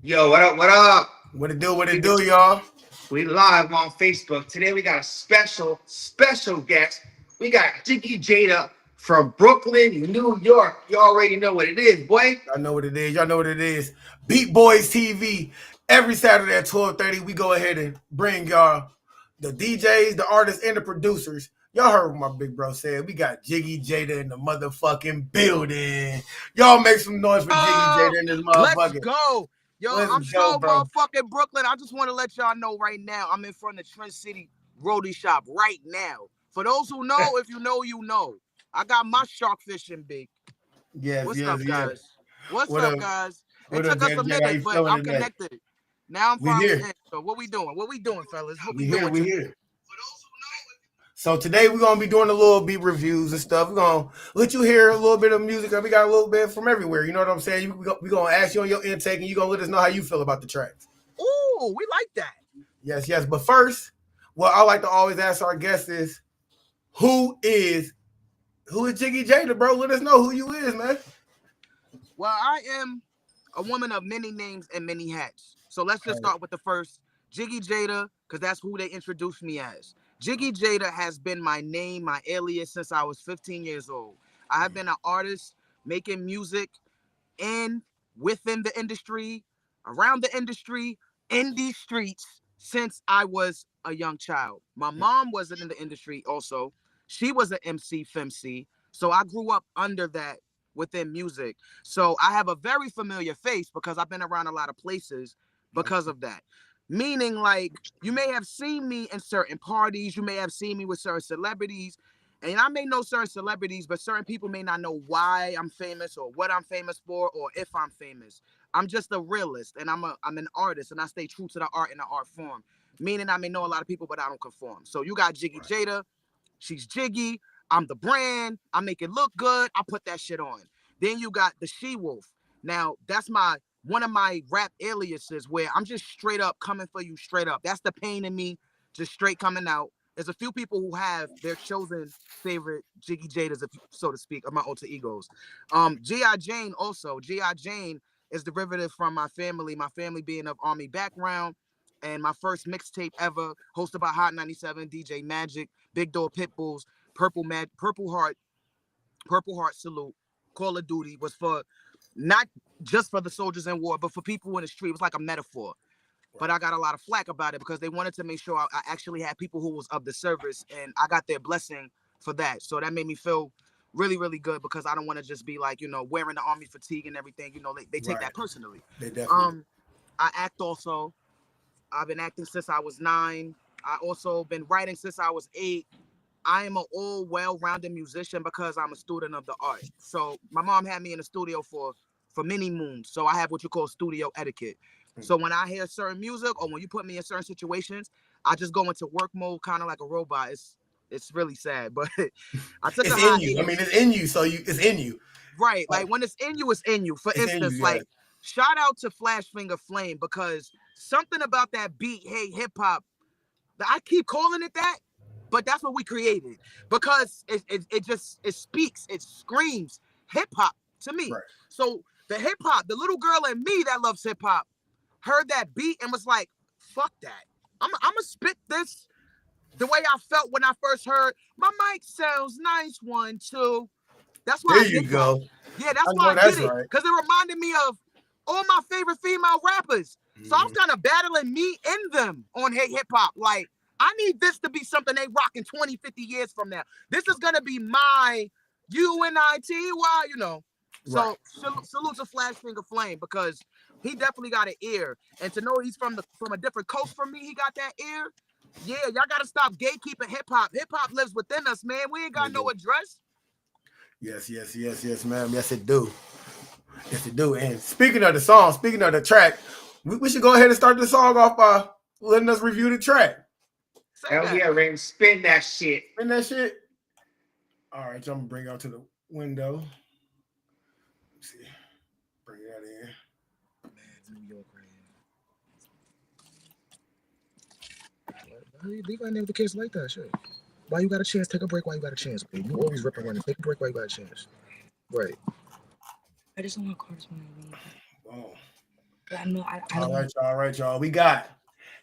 Yo, what up? What up? What it do? What it do, y'all? We live on Facebook. Today we got a special guest. We got Jiggy Jada from Brooklyn, New York. You already know what it is, boy. Y'all know what it is. Y'all know what it is. Beat Boys TV. Every Saturday at 12:30, we go ahead and bring y'all the DJs, the artists, and the producers. Y'all heard what my big bro said. We got Jiggy Jada in the motherfucking building. Y'all make some noise for Jiggy Jada in this Let's motherfucker. go. Yo, Let's I'm go, so bro. motherfucking Brooklyn. I just want to let y'all know right now, I'm in front of Twinnsoniq Roadie Shop right now. For those who know, if you know, you know. I got my shark fishing big. Yes, What's yes, up, yes. guys? What's What up, up? guys? It What up, took us Daddy a Jack? How you minute, but feeling I'm today? connected. Now I'm We finally here. in. So what we doing? What we doing, fellas? What we We here. doing We today? here. So today we're gonna be doing a little beat reviews and stuff. We're gonna let you hear a little bit of music. We got a little bit from everywhere. You know what I'm saying? We're gonna ask you on your intake, and you're gonna let us know how you feel about the tracks. Ooh, we like that. Yes, yes. But first, what I like to always ask our guests is, who is Jiggy Jada, bro? Let us know who you is, man. Well, I am a woman of many names and many hats. So let's just start with the first, Jiggy Jada, because that's who they introduced me as. Jiggy Jada has been my name, my alias since I was 15 years old. I have been an artist making music in, within the industry, around the industry, in these streets since I was a young child. My mom wasn't in the industry also. She was an MC FemC. So I grew up under that within music. So I have a very familiar face because I've been around a lot of places because of that. Meaning, like, you may have seen me in certain parties, you may have seen me with certain celebrities, and I may know certain celebrities, but certain people may not know why I'm famous or what I'm famous for or if I'm famous. I'm just a realist and I'm an artist and I stay true to the art in the art form. Meaning I may know a lot of people, but I don't conform. So you got Jiggy Jada, she's Jiggy, I'm the brand, I make it look good, I put that shit on. Then you got the She Wolf. Now that's one of my rap aliases where I'm just straight up coming for you straight up. That's the pain in me, just straight coming out. There's a few people who have their chosen favorite Jiggy Jadas, so to speak, of my alter egos. G.I. Jane also. G.I. Jane is derivative from my family being of Army background. And my first mixtape ever, hosted by Hot 97, DJ Magic, Big Door Pitbulls, Purple Heart Salute, Call of Duty was for not just for the soldiers in war, but for people in the street. It was like a metaphor. But I got a lot of flack about it because they wanted to make sure I actually had people who was of the service, and I got their blessing for that. So that made me feel really, really good because I don't want to just be like, wearing the army fatigue and everything. They take that personally. They definitely. I act also. I've been acting since I was 9. I also been writing since I was 8. I am an all well-rounded musician because I'm a student of the art. So my mom had me in the studio for many moons. So I have what you call studio etiquette. So when I hear certain music or when you put me in certain situations, I just go into work mode, kind of like a robot. It's really sad, but I took a It's in you. I hiatus. mean, it's in you, so it's in you. Right, like when it's in you, it's in you. For It's in instance, you, yeah. like shout out to Flash Finger Flame because something about that beat, hey hip hop, I keep calling it that, but that's what we created because it speaks, it screams hip hop to me. Right. So the hip hop, the little girl in me that loves hip hop, heard that beat and was like, "Fuck that! I'm gonna spit this the way I felt when I first heard my mic sounds nice 1 2." That's why There I you did that. go. Yeah, that's I why know I did that's it right. because it reminded me of all my favorite female rappers. So I was kind of battling me and them on Hey Hip Hop. Like, I need this to be something they rock in 20, 50 years from now. This is going to be my UNITY. Right. So salute to Flash Finger Flame because he definitely got an ear. And to know he's from a different coast from me, he got that ear. Yeah, y'all got to stop gatekeeping hip hop. Hip hop lives within us, man. We ain't got no address. Yes, yes, yes, yes, ma'am. Yes, it do. Yes, it do. And speaking of the song, speaking of the track, we should go ahead and start the song off by letting us review the track. Say Hell that. yeah, Rain, spin that shit. And that shit. All right, I'm gonna bring out to the window. Let's see. Bring that in. Man, New York right here. Leave my name with the kids like that, shit. Why you got a chance? Take a break while you got a chance. Okay? You always ripping running. Take a break while you got a chance. Right. I just don't want cars when I leave. Oh. I know. I All don't. right, y'all. We got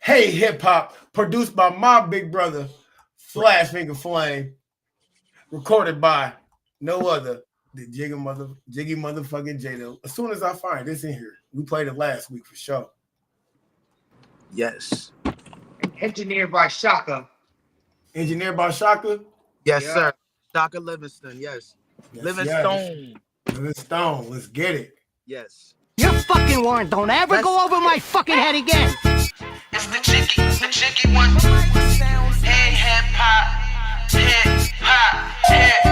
Hey Hip Hop, produced by my big brother, Flash Finger Flame, recorded by no other than Jiggy motherfucking Jada. As soon as I find this in here, we played it last week for sure. Yes. Engineered by Shaka. Engineered by Shaka. Yes, Yeah. sir. Shaka Livingston. Yes. Livingstone. Livingstone. Let's get it. Yes. You're fucking warned. Don't ever go over my fucking head again. It's the Jiggy one. Hey hip hop, hip hop, hip.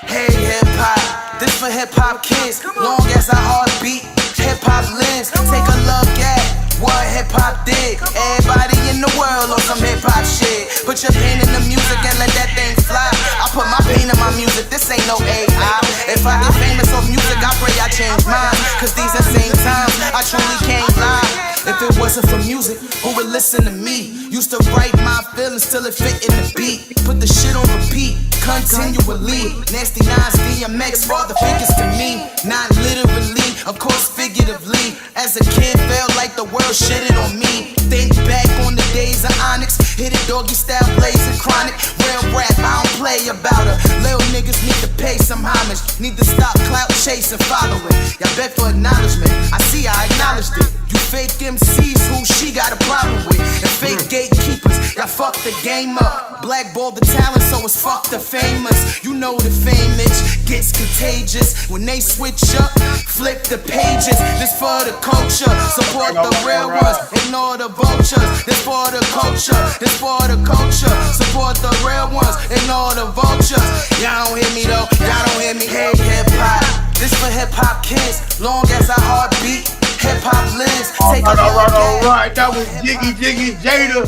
Hey hip hop, this for hip hop kids. Long as our heartbeat, hip hop lives. Take a look at what hip hop did. Everybody in the world on some hip hop shit. Put your pain in the music and let that thing fly. I put my pain in my music. This ain't no AI. If I get famous off music, I pray I change mine. Cause these insane times, I truly can't lie. If it wasn't for music, who would listen to me? Used to write my feelings till it fit in the beat. Put the shit on repeat, continually. Nasty Nines, DMX, father figures to me. Not literally, of course figuratively. As a kid, felt like the world shitted on me. Think back on the days of Onyx. Hit it doggy style, blazing chronic. Real rap, I don't play about her. Little niggas need to pay some homage. Need to stop clout chasing, following. Y'all bet for acknowledgement. I see, I acknowledged it. You fake MCs who she got a problem with. And fake gatekeepers, y'all fuck the game up. Blackball the talent, so it's fuck the famous. You know the fame itch gets contagious. When they switch up, flip the pages. This for the culture, support the real ones, ignore the vultures. This for the culture, this for the culture. Support the real ones, ignore the vultures. Y'all don't hear me though, y'all don't hear me. Hey hip hop, this for hip hop kids. Long as our heart beat, hip hop lives. Take All right. That was Jiggy Jada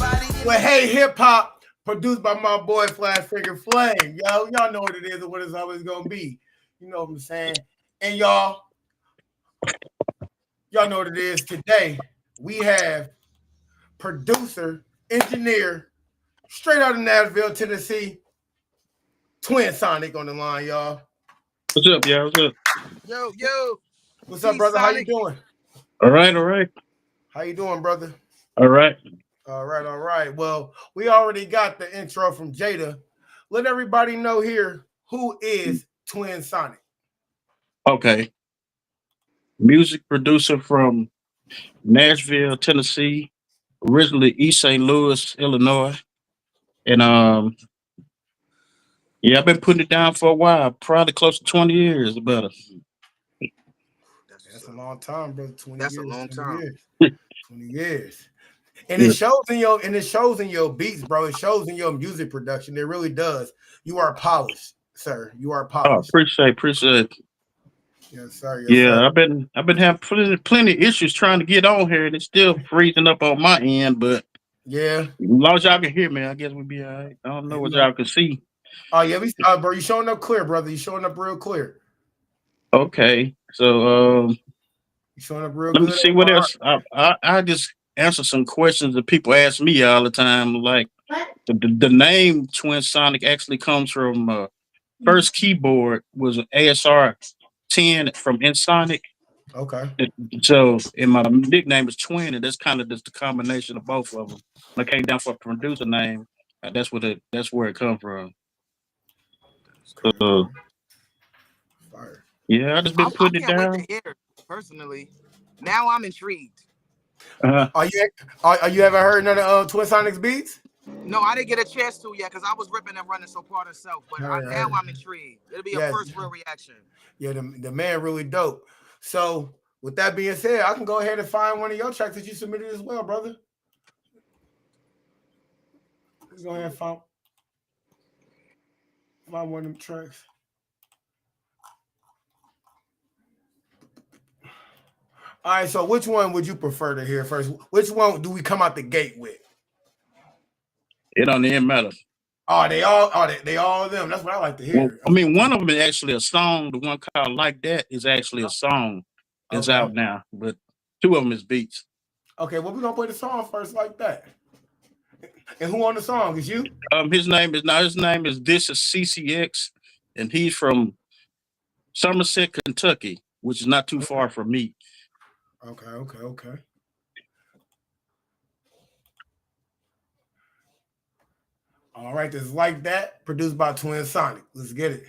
with Hey Hip Hop, produced by my boy Flash Finger Flame. Y'all know what it is and what it's always gonna be. You know what I'm saying? And y'all know what it is. Today we have producer, engineer, straight out of Nashville, Tennessee, Twinnsoniq on the line, y'all. What's up, y'all? What's up? Yo. What's up, brother? How you doing? All right. How you doing, brother? All right. All right. Well, we already got the intro from Jada. Let everybody know here who is Twinnsoniq. Okay. Music producer from Nashville, Tennessee, originally East St. Louis, Illinois. And yeah, I've been putting it down for a while, probably close to 20 years, better. That's a long time, brother. 20 That's years. a long time. 20 years. And it shows in your beats, bro. It shows in your music production. It really does. You are polished, sir. You are Oh, polished. appreciate. Yes, sir. Yes, Yeah, sir. I've been having plenty of issues trying to get on here, and it's still freezing up on my end. But yeah, as long as y'all can hear me, I guess we'll be all right. I don't know what y'all can see. Oh yeah, bro. You showing up clear, brother. You showing up real clear. Okay, so You showing up real let good. me see what else. I just answer some questions that people ask me all the time. Like the name Twinnsoniq actually comes from first keyboard was an ASR 10 from Nsoniq. Okay. So and my nickname is Twin, and that's kind of just the combination of both of them. When I came down for a producer name, that's where it comes from. So Fire. yeah, I just been putting it I can't down. wait to hear it, personally. Now I'm intrigued. Are you ever heard none of Twinnsoniq's beats? No, I didn't get a chance to yet because I was ripping and running so part of self. But now I'm intrigued. It'll be a first real reaction. Yeah, the man really dope. So with that being said, I can go ahead and find one of your tracks that you submitted as well, brother. Let's go ahead and find one of them tracks. All right, so which one would you prefer to hear first? Which one do we come out the gate with? It don't even matter. Oh, they all of them. That's what I like to hear. Well, I mean, one of them is actually a song. The one called "Like That" is actually a song. It's out now, but two of them is beats. Okay, well, we're gonna play the song first, Like That. And who on the song? Is you? His name is Djs CCX, and he's from Somerset, Kentucky, which is not too far from me. Okay. All right, this is Like That, produced by Twinnsoniq. Let's get it.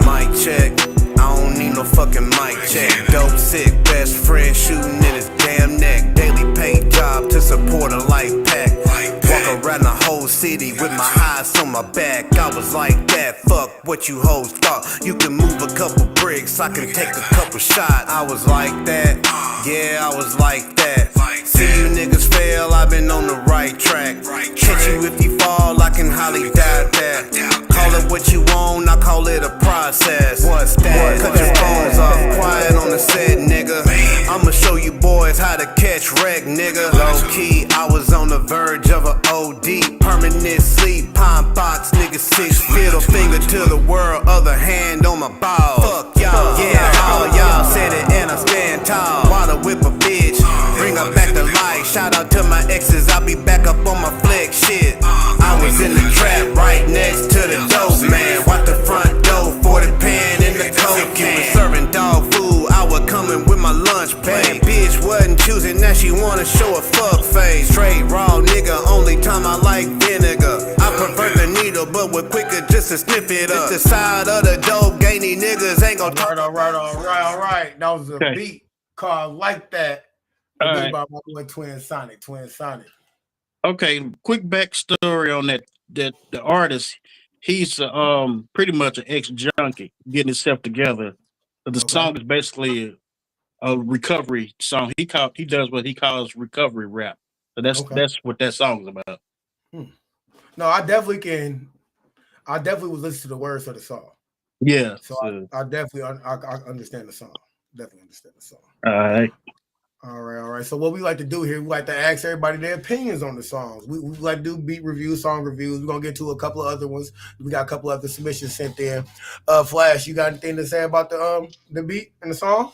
Mic check, I don't need no fucking mic check. Dope sick, best friend shooting in his damn neck. Daily paint job to support a life pack. Walk around the whole city with my eyes on my back. I was like that, fuck what you hoes thought. You can move a couple bricks, I can take a couple shots. I was like that, yeah, I was like that. See you niggas fail, I've been on the right track. Catch you if you fall, I can highly doubt that. Call it what you want, I call it a process. What's that? Cut your phones off, quiet on the set, nigga. I'ma show you boys how to catch wreck, nigga. Low key, I was on the verge of a OD. Permanent sleep, pine box, nigga 6 middle finger to the world, other hand on my balls. Fuck y'all, yeah, all y'all said it and I stand tall. Water whip a bitch, bring her back to life. Shout out to my exes, I'll be back up on my flex shit. I was in the trap right next to the dope man. Watch the front door, 40 pan in the coke can. Serving dog food, I was coming with my lunch plate. Bitch wasn't choosing, now she wanna show a fuck face. Straight raw nigga, only time I like vinegar. I prefer the needle, but we're quicker just to sniff it up. It's the side of the dope, gainy niggas ain't gon' talk. All right. That was a beat called Like That, produced by my boy Twinnsoniq. Okay, quick backstory on that. That the artist, he's pretty much an ex-junkie getting himself together. But the song is basically a recovery song. He does what he calls recovery rap. So that's what that song is about. No, I definitely was listening to the words of the song. Yeah. So I definitely I understand the song. Definitely understand the song. All right. So what we like to do here, we like to ask everybody their opinions on the songs. We like to do beat reviews, song reviews. We're gonna get to a couple of other ones. We got a couple other submissions sent in. Flash, you got anything to say about the beat and the song?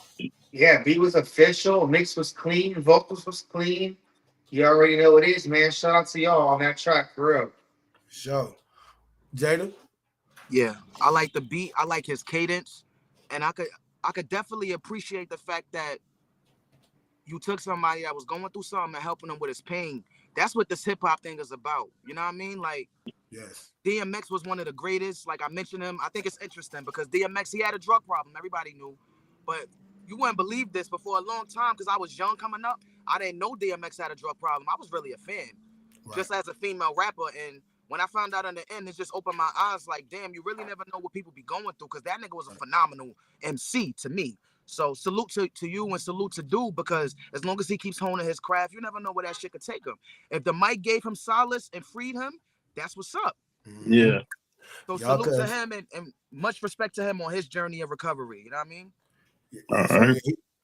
Yeah, beat was official, mix was clean, vocals was clean. You already know what it is, man. Shout out to y'all on that track, for real. Sure. Jada? Yeah, I like the beat. I like his cadence, and I could definitely appreciate the fact that you took somebody that was going through something and helping him with his pain. That's what this hip hop thing is about. You know what I mean? Like, yes, DMX was one of the greatest. Like I mentioned him, I think it's interesting because DMX, he had a drug problem. Everybody knew, but you wouldn't believe this. But for a long time, because I was young coming up, I didn't know DMX had a drug problem. I was really a fan, just as a female rapper. And when I found out in the end, it just opened my eyes. Like, damn, you really never know what people be going through. Because that nigga was a phenomenal MC to me. So salute to you and salute to Dude, because as long as he keeps honing his craft, you never know where that shit could take him. If the mic gave him solace and freed him, that's what's up. Yeah. So salute to him and much respect to him on his journey of recovery. You know what I mean?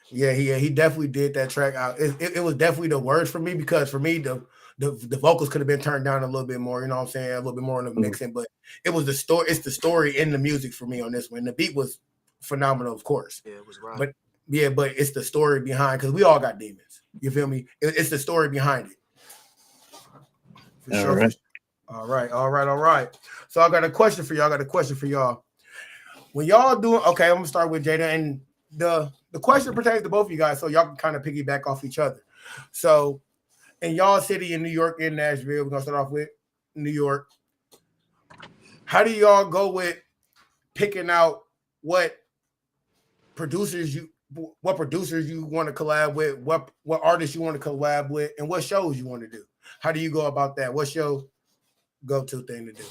He definitely did that track out. It was definitely the words for me, because for me the vocals could have been turned down a little bit more, you know what I'm saying, a little bit more in the mixing, but it was the story. It's the story in the music for me on this one. The beat was phenomenal, of course. Yeah, it was right. But it's the story behind, because we all got demons. You feel me? It's the story behind it. For sure. Right. All right. So I got a question for y'all. When y'all doing, okay, I'm gonna start with Jada, and the question pertains to both of you guys, so y'all can kind of piggyback off each other. So in y'all city, in New York, in Nashville, we're gonna start off with New York. How do y'all go with picking out what producers you want to collab with, what artists you want to collab with, and what shows you want to do? How do you go about that? What's your go-to thing to do?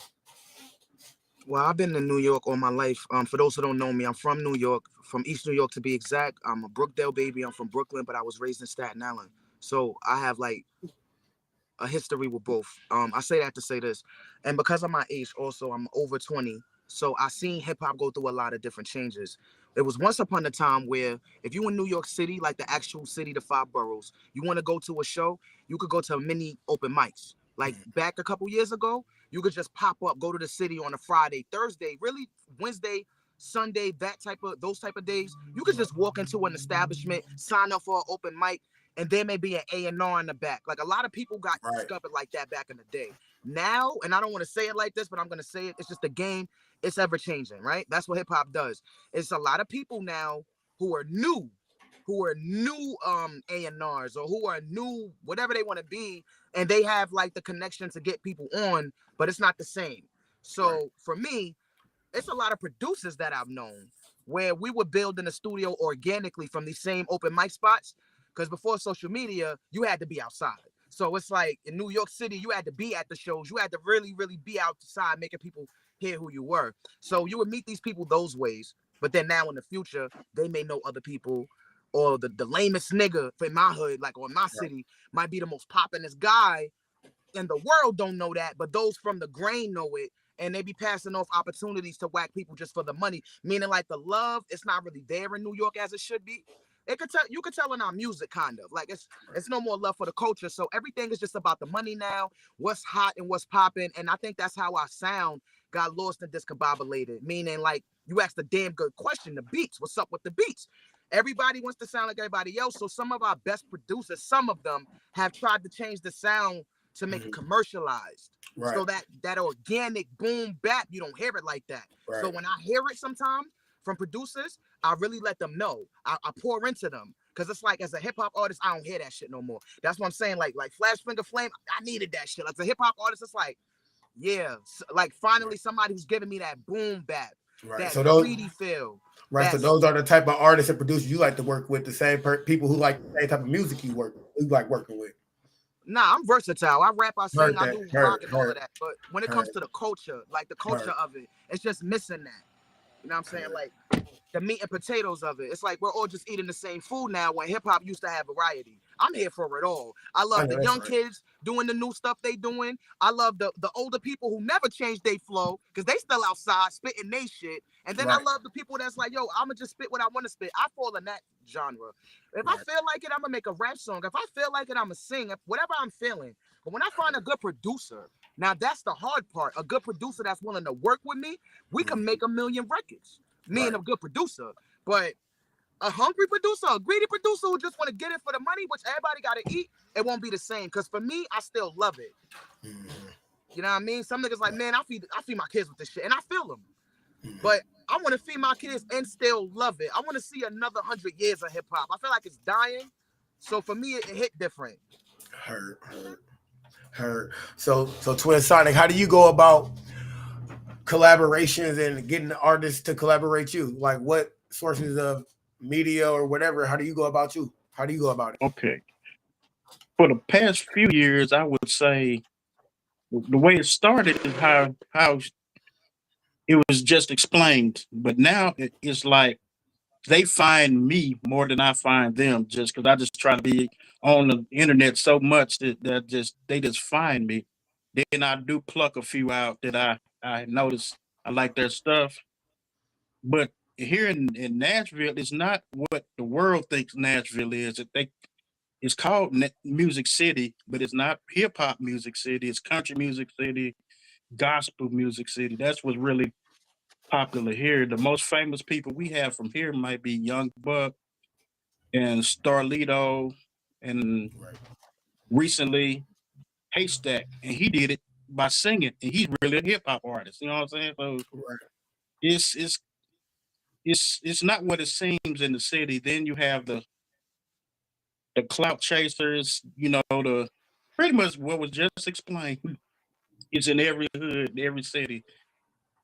Well, I've been in New York all my life. For those who don't know me, I'm from New York, from East New York to be exact. I'm a Brookdale baby. I'm from Brooklyn, but I was raised in Staten Island. So I have like a history with both. I say that to say this. And because of my age also, I'm over 20. So I seen hip hop go through a lot of different changes. It was once upon a time where if you in New York City, like the actual city, the 5 boroughs, you want to go to a show, you could go to mini open mics. Like back a couple years ago, you could just pop up, go to the city on a Friday, Thursday, really Wednesday, Sunday, those type of days, you could just walk into an establishment, sign up for an open mic, and there may be an A&R in the back. Like a lot of people got discovered like that back in the day. Now, and I don't want to say it like this, but I'm gonna say it. It's just a game. It's ever changing, right? That's what hip hop does. It's a lot of people now who are new A&Rs or who are new whatever they want to be, and they have like the connection to get people on, but it's not the same. So for me, it's a lot of producers that I've known where we were building a studio organically from these same open mic spots, because before social media you had to be outside. So it's like in New York City you had to be at the shows, you had to really be outside making people hear who you were. So you would meet these people those ways, but then now in the future they may know other people, or the lamest nigga in my hood, like, or in my city, might be the most poppin'est guy, and the world don't know that, but those from the grain know it, and they be passing off opportunities to whack people just for the money. Meaning, like, the love, it's not really there in New York as it should be. You could tell in our music, kind of. Like, it's no more love for the culture. So everything is just about the money now, what's hot and what's popping. And I think that's how our sound got lost and discombobulated. Meaning, like, you asked a damn good question, the beats. What's up with the beats? Everybody wants to sound like everybody else. So some of our best producers, some of them have tried to change the sound to make it commercialized. So that organic boom bap, you don't hear it like that. So when I hear it sometimes from producers, I really let them know. I pour into them. Because it's like, as a hip-hop artist, I don't hear that shit no more. That's what I'm saying. Like Flash Finger Flame, I needed that shit. Like, as a hip-hop artist, it's like, yeah, like finally somebody who's giving me that boom bap, that so those, greedy feel. So those are the type of artists and producers you like to work with, the same people who like the same type of music you like working with. Nah, I'm versatile. I rap, I sing, I do rock and all of that. But when it comes to the culture, like the culture of it, it's just missing that. You know what I'm saying? Like the meat and potatoes of it. It's like we're all just eating the same food now, when hip hop used to have variety. I'm here for it all. I love the young kids doing the new stuff they doing. I love the older people who never change their flow because they still outside spitting they shit. And then I love the people that's like, yo, I'ma just spit what I want to spit. I fall in that genre. If I feel like it, I'm gonna make a rap song. If I feel like it, I'm gonna sing. Whatever I'm feeling. But when I find a good producer, now that's the hard part. A good producer that's willing to work with me, we can make 1 million records. Me and a good producer. But a hungry producer, a greedy producer who just want to get it for the money, which everybody got to eat, it won't be the same. Because for me, I still love it. You know what I mean? Some niggas like, man, I feed my kids with this shit, and I feel them. But I want to feed my kids and still love it. I want to see another 100 years of hip hop. I feel like it's dying. So for me, it hit different. Heard. So Twinnsoniq, how do you go about collaborations and getting the artists to collaborate you? Like, what sources of media or whatever? How do you go about it? Okay. For the past few years, I would say the way it started is how it was just explained. But now it's like they find me more than I find them, just because I just try to be on the internet so much that they just find me. Then I do pluck a few out that I notice I like their stuff. But here in Nashville, it's not what the world thinks Nashville is. It's called Music City, but it's not hip hop music city. It's country music city, gospel music city. That's what's really popular here. The most famous people we have from here might be Young Buck and Starlito, and recently Haystack, and he did it by singing, and he's really a hip hop artist. You know what I'm saying? So it's not what it seems in the city. Then you have the clout chasers, the pretty much what was just explained. It's in every hood, every city.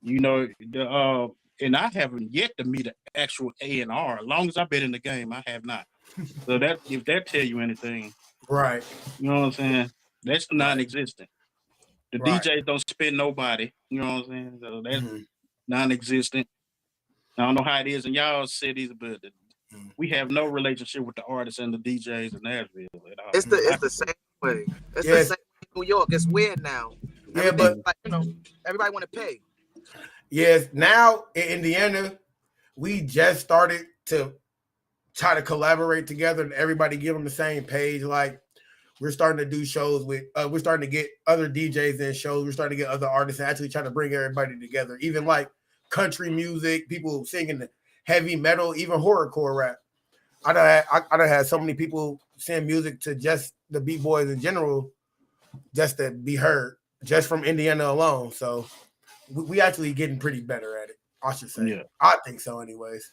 And I haven't yet to meet an actual A&R. As long as I've been in the game, I have not. So that, if that tell you anything, right? You know what I'm saying? That's non-existent. The DJs don't spend nobody. You know what I'm saying? So that's non-existent. I don't know how it is in y'all cities, but we have no relationship with the artists and the DJs in Nashville at all. It's the same way. It's the same in New York. It's weird now. Yeah, but everybody want to pay. Yes, now in Indiana, we just started to try to collaborate together and everybody get on the same page. Like, we're starting to do shows with, we're starting to get other DJs in shows. We're starting to get other artists and actually trying to bring everybody together. Even like country music, people singing heavy metal, even horrorcore rap. I done had so many people send music to just the beat boys in general, just to be heard, just from Indiana alone. So we actually getting pretty better at it, I should say. Yeah. I think so, anyways.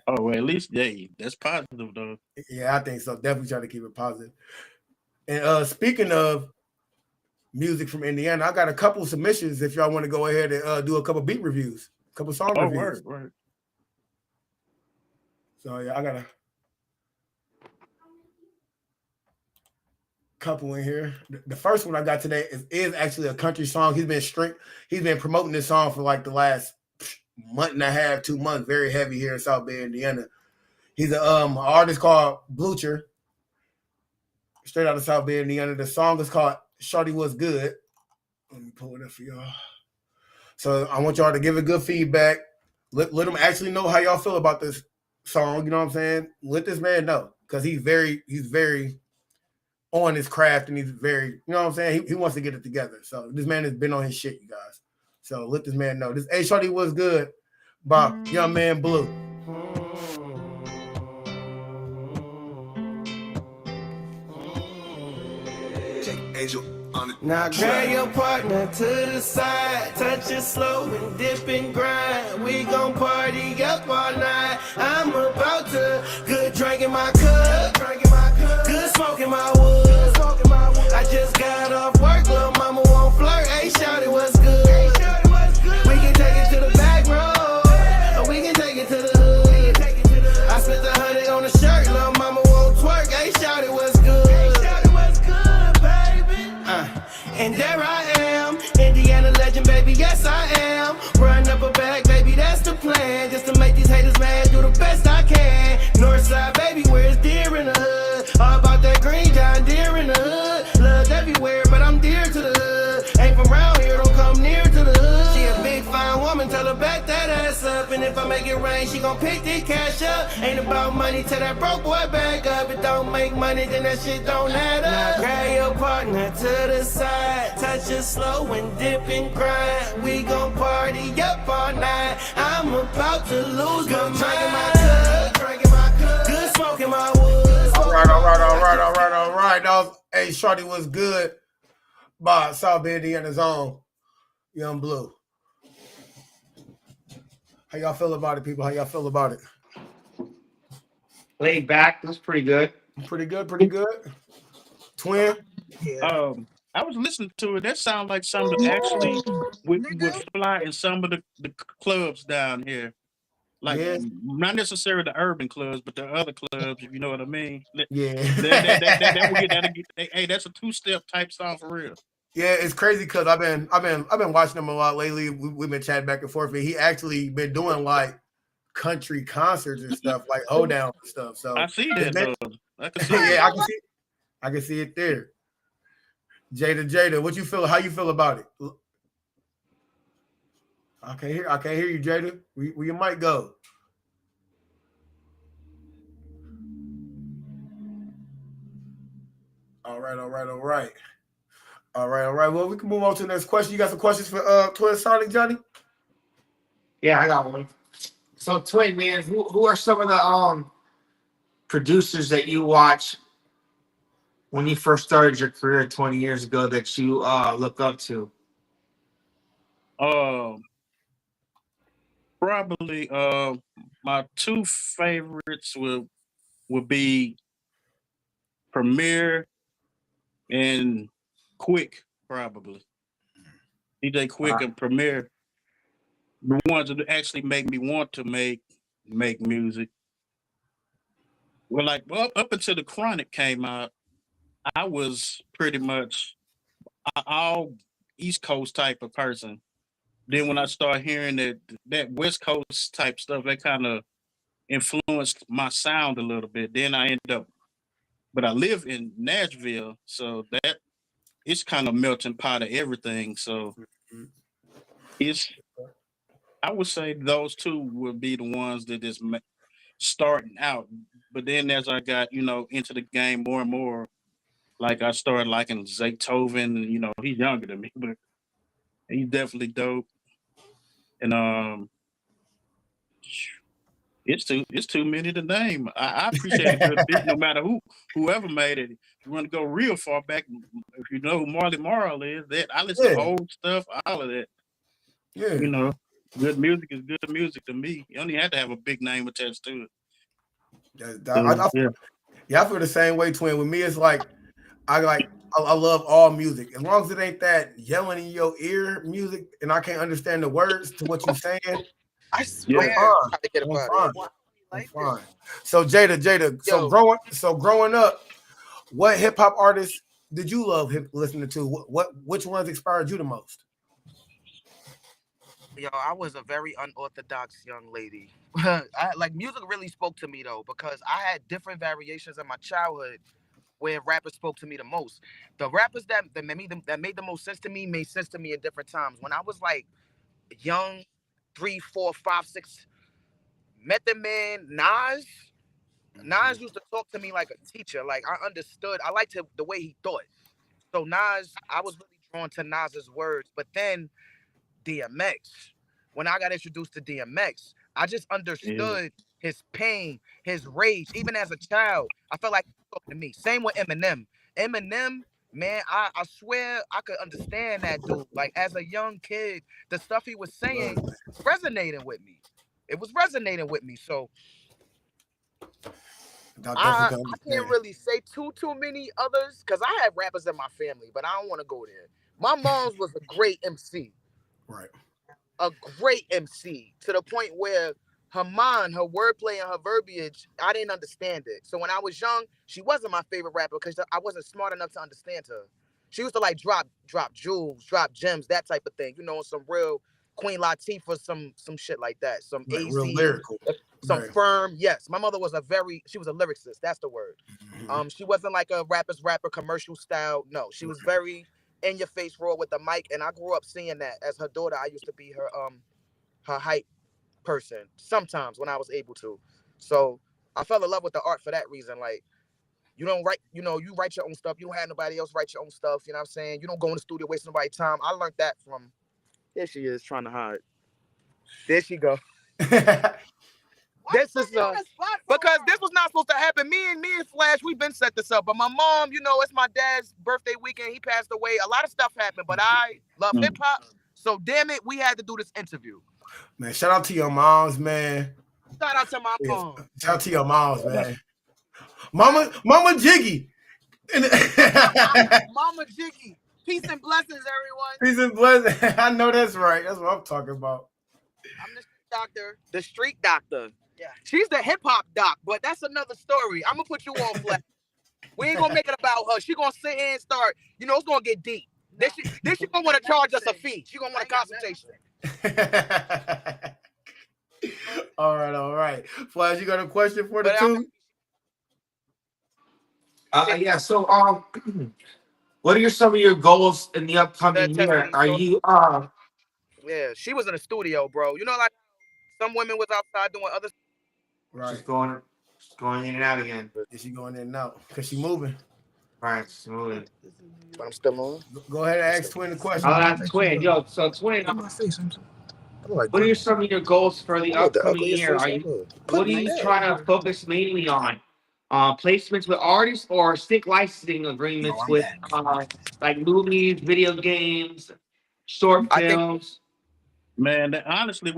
Oh, well, at least that's positive though. Yeah, I think so. Definitely try to keep it positive. And speaking of music from Indiana, I got a couple submissions if y'all want to go ahead and do a couple beat reviews, a couple song reviews. Word. So yeah, I got a couple in here. The first one I got today is actually a country song. He's been promoting this song for like the last month and a half, 2 months, very heavy here in South Bay, Indiana. He's an artist called Blucher, straight out of South Bay, Indiana. The song is called Shorty Was Good. Let me pull it up for y'all. So I want y'all to give it good feedback. Let them actually know how y'all feel about this song. You know what I'm saying? Let this man know, because he's very on his craft, and he's very, you know what I'm saying? He wants to get it together. So this man has been on his shit, you guys. So let this man know. This Hey Shorty Was Good by Young Man Blue. Angel on it. Now grab your partner to the side, touch it slow and dip and grind. We gon' party up all night. I'm about to good drink in my cup, good smoke in my wood. I just got off work, little mama won't flirt. Hey, shout it, what's good? We can take it to the back road, or we can take it to the hood. I spent 100 on a shirt, little mama won't twerk. Hey, shout it, what's good? And there I am, Indiana legend, baby, yes I am. Run up a bag, baby, that's the plan. Just to make these haters mad, do the best I can. Northside, baby, where's deer in the hood? All about that green John Deere in the hood. Love everywhere, but I'm dear to the hood. Ain't from around here, don't come near to the hood. She a big fine woman, tell her back that ass up. And if I make it rain, she gon' pick the cash up. Ain't about money, tell that broke boy back up. It don't make money, then that shit don't add up. Now grab your partner to the side, touch it slow and dip and grind. We gon' party up all night. I'm about to lose my mind. Drinking my cup, good smoke in my wood. All right. That was Hey Shorty Was Good by South Bay, Indiana's own Young Blue. How y'all feel about it, people? How y'all feel about it? Laid back. That's pretty good. Pretty good. Twin? Yeah. I was listening to it. That sounds like something that actually would fly in some of the clubs down here. Like, not necessarily the urban clubs, but the other clubs, if you know what I mean. Yeah. That would get, hey, that's a two-step type song for real. Yeah, it's crazy because I've been watching him a lot lately. We've been chatting back and forth, and he actually been doing like country concerts and stuff, like hold down and stuff. So I see that. I can see yeah, I can see it there. Jada, what you feel? How you feel about it? I can't hear you, Jada. Where you might go. All right. Well, we can move on to the next question. You got some questions for Twinnsoniq, Johnny? Yeah, I got one. So, Twin, man, who are some of the producers that you watch when you first started your career 20 years ago that you look up to? Probably my two favorites would be Premier and Quick, probably. DJ Quick and Premier, the ones that actually make me want to make music. Well, like up until the Chronic came out, I was pretty much all East Coast type of person. Then when I started hearing that West Coast type stuff, that kind of influenced my sound a little bit. Then I ended up, but I live in Nashville, so that it's kind of melting pot of everything. So I would say those two would be the ones that is starting out. But then as I got, into the game more and more, like I started liking Zaytoven, he's younger than me, but he's definitely dope. And it's too many to name. I appreciate a good beat, no matter whoever made it. If you want to go real far back, if you know who Marley Marl is, that I listen to old stuff, all of that. Yeah. You know, good music is good music to me. You only have to have a big name attached to it. I feel the same way, Twin. With me, it's like I love all music. As long as it ain't that yelling in your ear music and I can't understand the words to what you're saying. I swear. I'm fine. So Jada. So growing up, what hip hop artists did you love listening to? Which ones inspired you the most? Yo, I was a very unorthodox young lady. Like music really spoke to me though, because I had different variations in my childhood where rappers spoke to me the most. The rappers that made the most sense to me made sense to me at different times. When I was like young, 3, 4, 5, 6, Method Man, Nas used to talk to me like a teacher. Like I understood. I liked the way he thought. So Nas, I was really drawn to Nas's words. But then DMX, when I got introduced to DMX, I just understood his pain, his rage. Even as a child, I felt like he was talking to me. Same with Eminem. Eminem, man, I swear I could understand that dude. Like as a young kid, the stuff he was saying resonating with me. It was resonating with me. So I can't really say too many others because I have rappers in my family, but I don't want to go there. My mom's was a great MC. Right. A great MC to the point where her mind, her wordplay, and her verbiage, I didn't understand it. So when I was young, she wasn't my favorite rapper because I wasn't smart enough to understand her. She used to like drop jewels, drop gems, that type of thing. You know, some real Queen Latifah, some shit like that. Some like AZ, real lyrical. some firm. Yes, my mother was she was a lyricist. That's the word. She wasn't like a rapper commercial style. No, she was very in your face raw with the mic, and I grew up seeing that. As her daughter, I used to be her hype person sometimes when I was able to. So I fell in love with the art for that reason. Like you don't write, you write your own stuff. You don't have nobody else write your own stuff. You know what I'm saying? You don't go in the studio waste nobody's time. I learned that from. There she is trying to hide. There she go. This is because this was not supposed to happen. Me and Flash, we've been set this up. But my mom, it's my dad's birthday weekend. He passed away. A lot of stuff happened, but I love hip hop. So damn it, we had to do this interview. Man, shout out to your moms, man. Shout out to my mom. Shout out to your moms, man. Mama Jiggy. Mama Jiggy. Peace and blessings, everyone. Peace and blessings. I know that's right. That's what I'm talking about. I'm the street doctor. Yeah. She's the hip hop doc, but that's another story. I'm gonna put you on Flash. We ain't gonna make it about her. She gonna sit here and start, it's gonna get deep. Then she gonna want to charge us a fee. She gonna want a consultation. All right. Flash, you got a question for the two? Yeah. So, what are some of your goals in the upcoming year? Are you? Yeah, she was in the studio, bro. Like some women was outside doing other. Right. She's going in and out again. Is she going in and out? Because she moving. Right, she's moving. But I'm still moving. Go ahead and ask Twin the question. I'll ask Twin. Yo, so Twin, what are some of your goals for the upcoming year? What are you trying to focus mainly on? Placements with artists or stick licensing agreements with like movies, video games, short films? Man, honestly,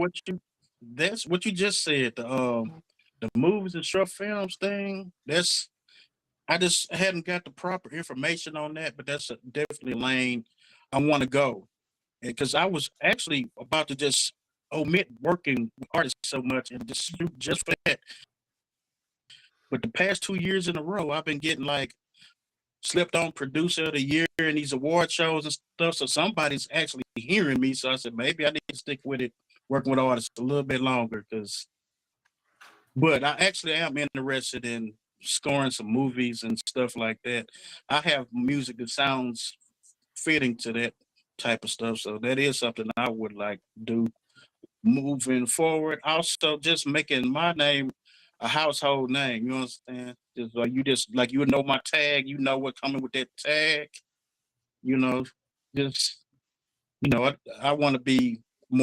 that's what you just said. The movies and short films thing. I just hadn't got the proper information on that, but that's definitely a lane I want to go. Because I was actually about to just omit working with artists so much and just shoot just for that. But the past 2 years in a row, I've been getting like slept on producer of the year in these award shows and stuff. So somebody's actually hearing me. So I said, maybe I need to stick with it, working with artists a little bit longer. But I actually am interested in scoring some movies and stuff like that. I have music that sounds fitting to that type of stuff. So that is something I would like to do moving forward. Also, just making my name a household name. You understand? Just like you know my tag, you know what coming with that tag. I want to be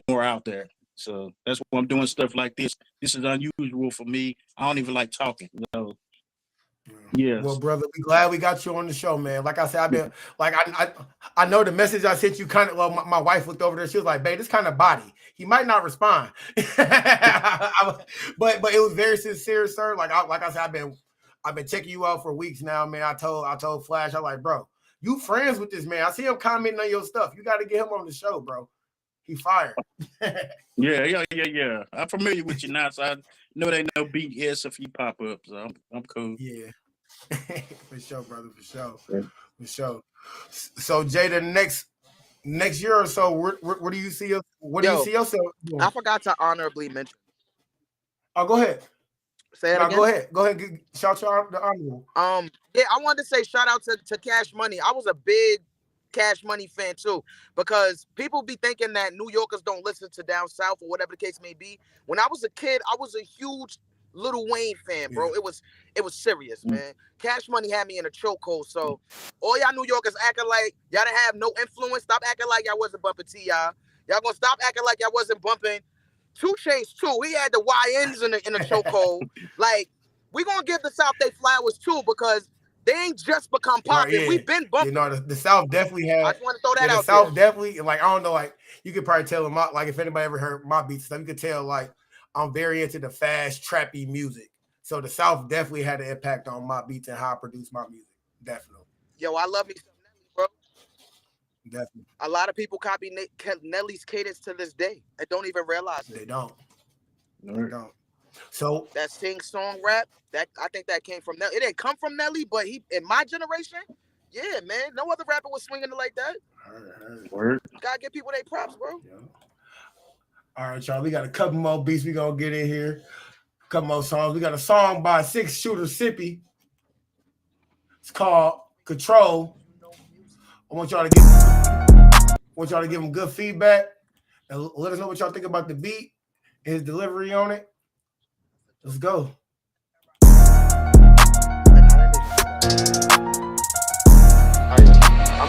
more out there. So that's why I'm doing stuff like this. This is unusual for me. I don't even like talking. So, yes. Well, brother, we glad we got you on the show, man. Like I said, I've been like I know the message I sent you kind of. Well, my wife looked over there. She was like, "Babe, this kind of body. He might not respond." but it was very sincere, sir. Like I said, I've been checking you out for weeks now, man. I told Flash, I'm like, bro, you friends with this man. I see him commenting on your stuff. You got to get him on the show, bro. He fired. Yeah. I'm familiar with you now, so I know they know BS if you pop up. So I'm cool. Yeah. For sure, brother. For sure. Yeah. For sure. So Jada, next year or so, where do you see us? What do you see yourself doing? I forgot to honorably mention. Oh, go ahead. Say it again. Go ahead. Shout out the honorable. Yeah, I wanted to say shout out to Cash Money. I was a big Cash Money fan too, because people be thinking that New Yorkers don't listen to down south or whatever the case may be. When I was a kid, I was a huge Lil Wayne fan, bro. Yeah. It was serious, man. Cash Money had me in a chokehold. So all y'all New Yorkers acting like y'all didn't have no influence. Stop acting like y'all wasn't bumping T.I. Y'all gonna stop acting like y'all wasn't bumping 2 Chainz too. He had the YNs in the chokehold. Like, we gonna give the South they flowers too, because they ain't just become popping. Right, yeah. We've been bumping. You know, the South definitely had. I just want to throw that out the South there. definitely, like, I don't know, like, you could probably tell them, like, if anybody ever heard my beats, you could tell, like, I'm very into the fast, trappy music. So the South definitely had an impact on my beats and how I produce my music. Definitely. Yo, I love me some Nelly, bro. Definitely. A lot of people copy Nelly's cadence to this day and don't even realize it. They don't. They don't. So that sing-song rap, that I think that came from Nelly. It didn't come from Nelly, but he, in my generation, yeah, man, no other rapper was swinging it like that. Word. Gotta give people their props, bro. Yeah. All right, y'all. We got a couple more beats we gonna get in here. A couple more songs. We got a song by 6 Shooter Sippy. It's called Control. I want y'all to give him good feedback and let us know what y'all think about the beat and his delivery on it. Let's go.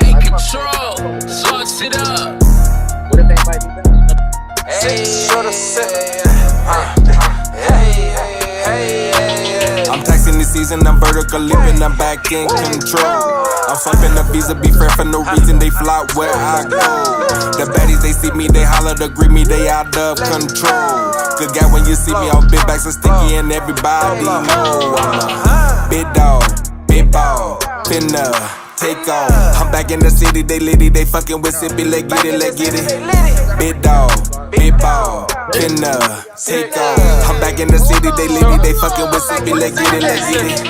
In control, sauce it up. What if they might be better? I'm taxing this season, I'm vertical living, I'm back in control. I'm swiping the visa, be fair for no reason, they flout where I go. The baddies, they see me, they holler to greet me, they out of control. Good guy when you see me, all big bags are sticky and everybody know I'm a big dog, big ball, finna take off. I'm back in the city, they litty, they fucking with Sippy, let's get it, let's get it. Big dog, big ball, finna take off. I'm back in the city, they litty, they fucking with Sippy, let's get it, let's get it.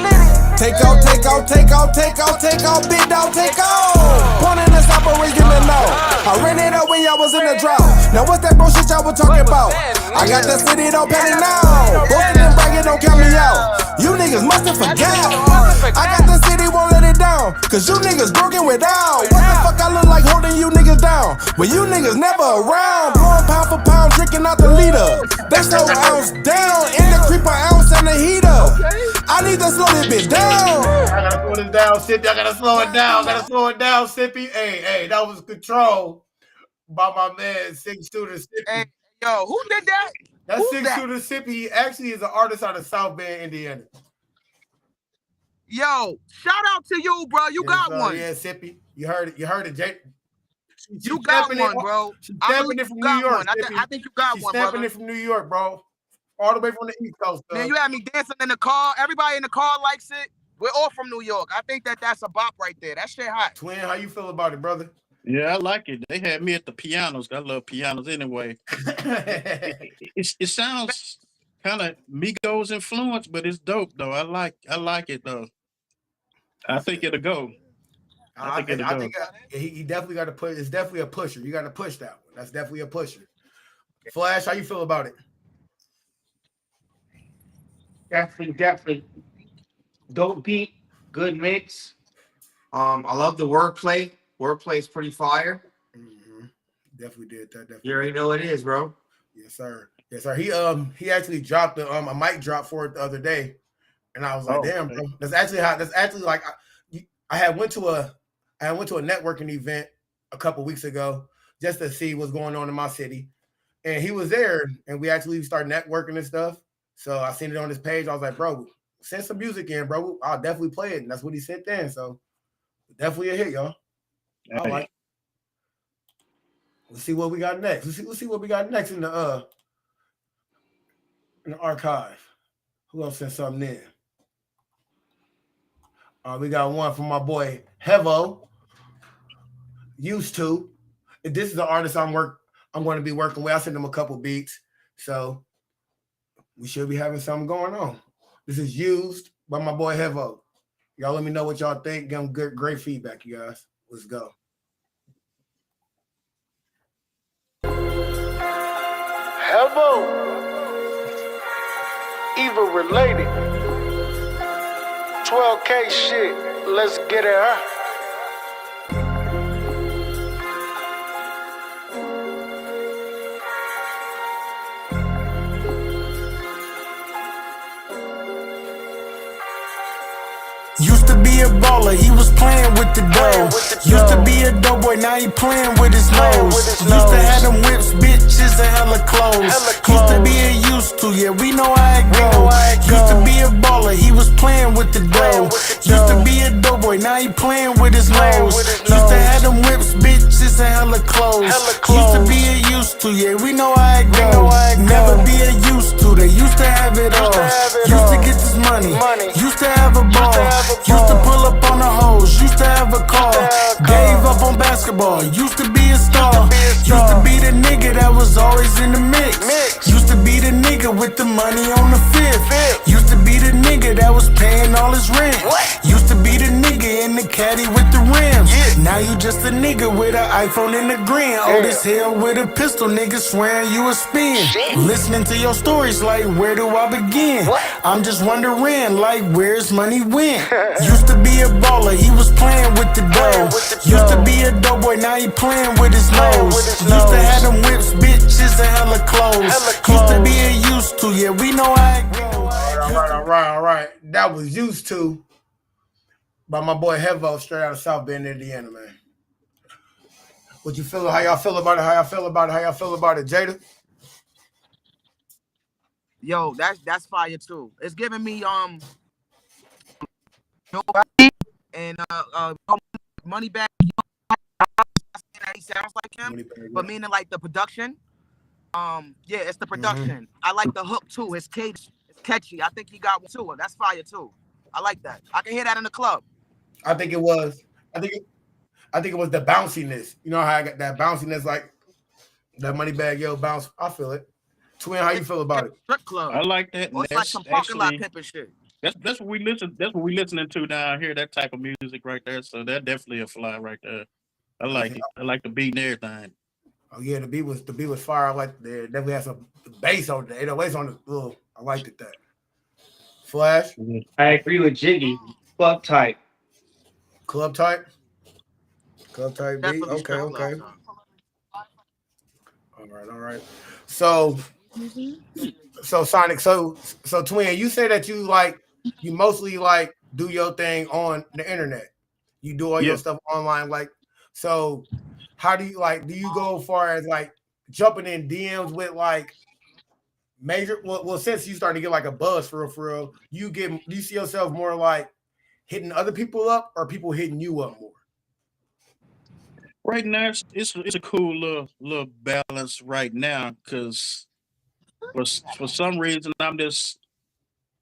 Take off, take off, take off, take off, take off, big dog, take off. Point in this operation to know. I ran it up when y'all was in the drought. Now what's that bullshit y'all was talking about? I got the city, don't panic now. Boasting and bragging, don't count me out. You niggas must have forgot. I got the city, won't let it down. Cause you niggas broken without. What the fuck I look like holding you niggas down? When you niggas never around. Blowing pound for pound, drinking out the leader. That's no ounce down. In the creeper ounce and the heater. I need to slow this bitch down. I gotta slow this down, Sippy. I gotta slow it down. Sippy. Hey, that was Control by my man 6 Shooter Sippy. Hey, yo, who did that? That's 6 Shooter Sippy. He actually is an artist out of South Bend, Indiana. Yo, shout out to you, bro. You got one. Yeah, Sippy. You heard it, Jake. You got one, bro. She's stepping it from New York. I think you got one, brother. Stepping it from New York, bro. All the way from the East Coast. Man, you had me dancing in the car. Everybody in the car likes it. We're all from New York. I think that's a bop right there. That shit hot. Twin, how you feel about it, brother? Yeah, I like it. They had me at the pianos. I love pianos anyway. It sounds kind of Migos influence, but it's dope though. I like it though. I think it'll go. I think he definitely got to push. It's definitely a pusher. You got to push that one. That's definitely a pusher. Flash, how you feel about it? Definitely. Dope beat, good mix. I love the wordplay. Wordplay is pretty fire. Mm-hmm. Definitely did that. Definitely. You already know it is, bro. Yes, sir. He actually dropped a mic drop for it the other day, and I was like, damn, bro. That's actually like I went to a networking event a couple weeks ago just to see what's going on in my city. And he was there, and we actually started networking and stuff. So I seen it on his page. I was like, bro, send some music in, bro. I'll definitely play it. And that's what he sent in. So definitely a hit, y'all. I like it. Let's see what we got next. Let's see what we got next in the archive. Who else sent something in? We got one from my boy Hevo. Used to. This is the artist I'm going to be working with. I sent him a couple beats. So we should be having something going on. This is Used by my boy Hevo. Y'all let me know what y'all think. Give them great feedback, you guys. Let's go. Hello. Evil related. 12K shit. Let's get it, huh? Used to be a baller, he was playing with the dough. Used to be a dope boy, now he playing with his nose. Used to have them whips, bitches, and hella clothes. Used to be a used to, yeah, we know how it goes. Used to be a baller, he was playing with the dough. Used to be a dope boy, now he playing with his nose. Used to have them whips, bitches, and hella clothes. Used to be a used to, yeah, we know how it goes. Never be a used to, they used to have it all. Used to get this money, used to have a ball. Used to pull up on the hoes, used to have a car. Gave up on basketball, used to be a star. Used to be the nigga that was always in the mix. Used to be the nigga with the money on the fifth. Used to be the nigga that was paying all his rent. Used to be the nigga in the caddy with the rims. Now you just a nigga with an iPhone and a grin. Old as hell with a pistol, nigga swearing you a spin. Listening to your stories like, where do I begin? I'm just wondering like, where's money went? Used to be a baller, he was playing with the dough. Used to be a dope boy, now he playing with his nose. Used to have them whips, bitches, and hella clothes. Used to be a used to, yeah, we know how it goes. All right. That was Used to by my boy Hevo, straight out of South Bend, Indiana, man. What you feel? How y'all feel about it? How y'all feel about it, Jada? Yo, that's fire too. It's giving me and money back. He sounds like him, but meaning like the production. Yeah, it's the production. I like the hook too. It's catchy. I think he got one too. That's fire too. I like that. I can hear that in the club. I think it was the bounciness. You know how I got that bounciness, like that money bag, yo, bounce. I feel it. Twin, how you feel about it? Strip club. I like that. Or it's like some parking lot pimping shit. That's what we listen. That's what we listening to down here. That type of music right there. So that definitely a fly right there. I like it. I like the beat and everything. Oh yeah, the beat was fire. I like the definitely has some bass on the 808s on the. I liked it that. Flash. I agree with Jiggy. Club type. Club type beat. Definitely Okay. strip club. All right. So Sonic. So Twin, you say that you mostly like do your thing on the internet. You do all your stuff online, like. So how do you go as far as like jumping in DMs with like major? Well, since you starting to get like a buzz for real, do you see yourself more like hitting other people up or people hitting you up more? Right now, it's a cool little balance right now because for some reason I'm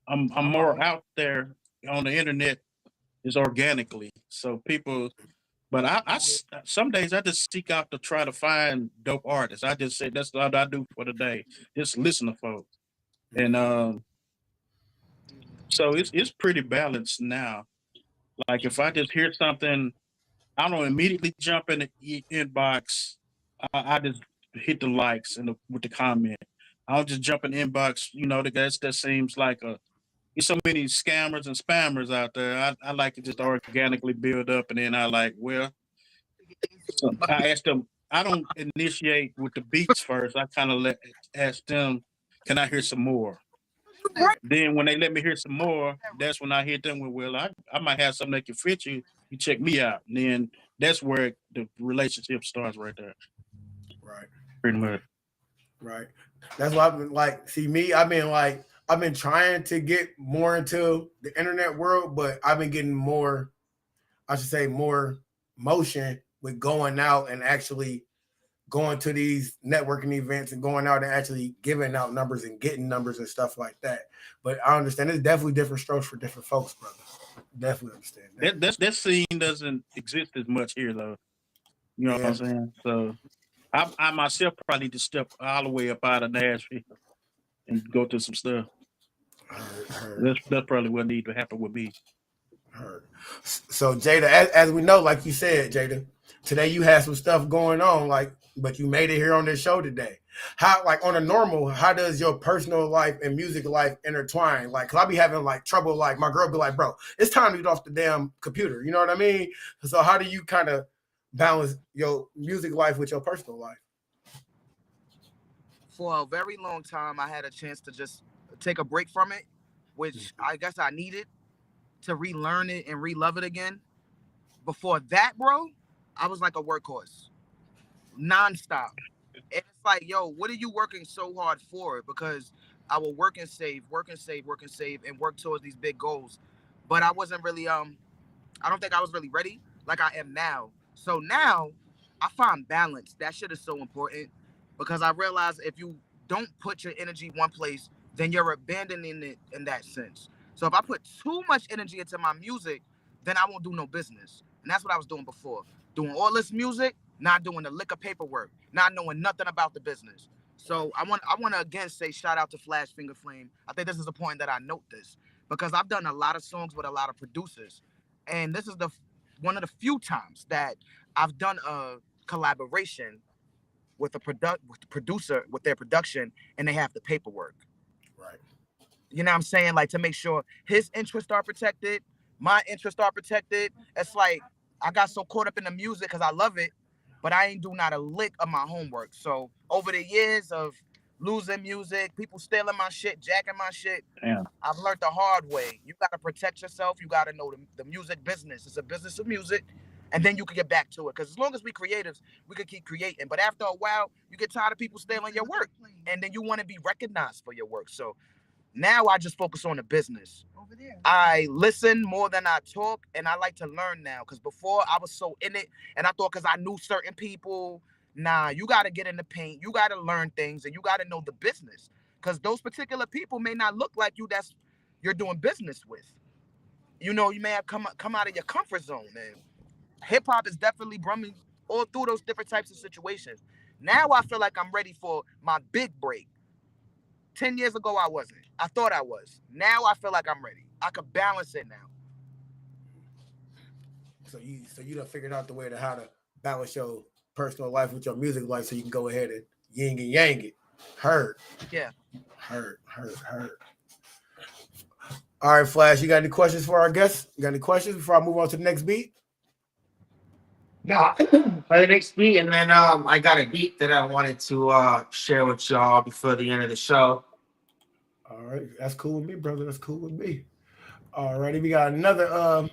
more out there on the internet is organically. So people, but I some days I just seek out to try to find dope artists. I just say that's what I do for the day. Just listen to folks, and so it's pretty balanced now. Like if I just hear something, I don't immediately jump in the inbox. I just hit the likes and with the comment. I don't just jump in the inbox. You know, that seems like there's so many scammers and spammers out there. I like to just organically build up, and then I ask them. I don't initiate with the beats first. I kind of ask them, "Can I hear some more?" Then when they let me hear some more, that's when I hit them with, "Well, I might have something that can fit you. You check me out." And then that's where the relationship starts right there. Right. Pretty much. Right. That's why I've been like, see me, I've been trying to get more into the internet world, but I've been getting more, I should say more motion with going out and actually going to these networking events and going out and actually giving out numbers and getting numbers and stuff like that. But I understand it's definitely different strokes for different folks, brother. Definitely understand that. That scene doesn't exist as much here, though. You know what I'm saying? So I myself probably need to step all the way up out of Nashville and go through some stuff. That's probably what needs to happen with me. So Jada, as we know, like you said, Jada, today you had some stuff going on, like, but you made it here on this show today. How, like, on a normal, how does your personal life and music life intertwine? Like, cause I be having like trouble, like my girl be like, bro, it's time to get off the damn computer. You know what I mean? So how do you kind of balance your music life with your personal life? For a very long time, I had a chance to just take a break from it, which I guess I needed to relearn it and re-love it again. Before that, bro, I was like a workhorse, nonstop. And it's like, yo, what are you working so hard for? Because I will work and save, and work towards these big goals. But I wasn't really, I don't think I was really ready like I am now. So now I find balance. That shit is so important because I realize if you don't put your energy one place, then you're abandoning it in that sense. So if I put too much energy into my music, then I won't do no business. And that's what I was doing before. Doing all this music, not doing the lick of paperwork, not knowing nothing about the business. So I want to again say shout out to Flash Finger Flame. I think this is the point that I note this because I've done a lot of songs with a lot of producers. And this is one of the few times that I've done a collaboration with a producer with their production and they have the paperwork. Right. You know what I'm saying? Like to make sure his interests are protected, my interests are protected. It's like I got so caught up in the music because I love it, but I ain't do not a lick of my homework. So over the years of losing music, people stealing my shit, jacking my shit, I've learned the hard way. You got to protect yourself. You got to know the music business. It's a business of music. And then you can get back to it. Because as long as we creatives, we can keep creating. But after a while, you get tired of people stealing your work. And then you want to be recognized for your work. So now I just focus on the business. I listen more than I talk. And I like to learn now. Because before, I was so in it. And I thought because I knew certain people, nah, you got to get in the paint. You got to learn things. And you got to know the business. Because those particular people may not look like you that's you're doing business with. You know, you may have come out of your comfort zone, man. Hip-hop has definitely brought me all through those different types of situations. Now I feel like I'm ready for my big break. 10 years ago, I wasn't. I thought I was. Now I feel like I'm ready. I could balance it now. So you done figured out the way to how to balance your personal life with your music life so you can go ahead and yin and yang it. Heard. Yeah. Heard. All right, Flash, you got any questions for our guests? You got any questions before I move on to the next beat? No, for the next beat, and then I got a beat that I wanted to share with y'all before the end of the show. All right, that's cool with me, brother. That's cool with me. All righty, we got another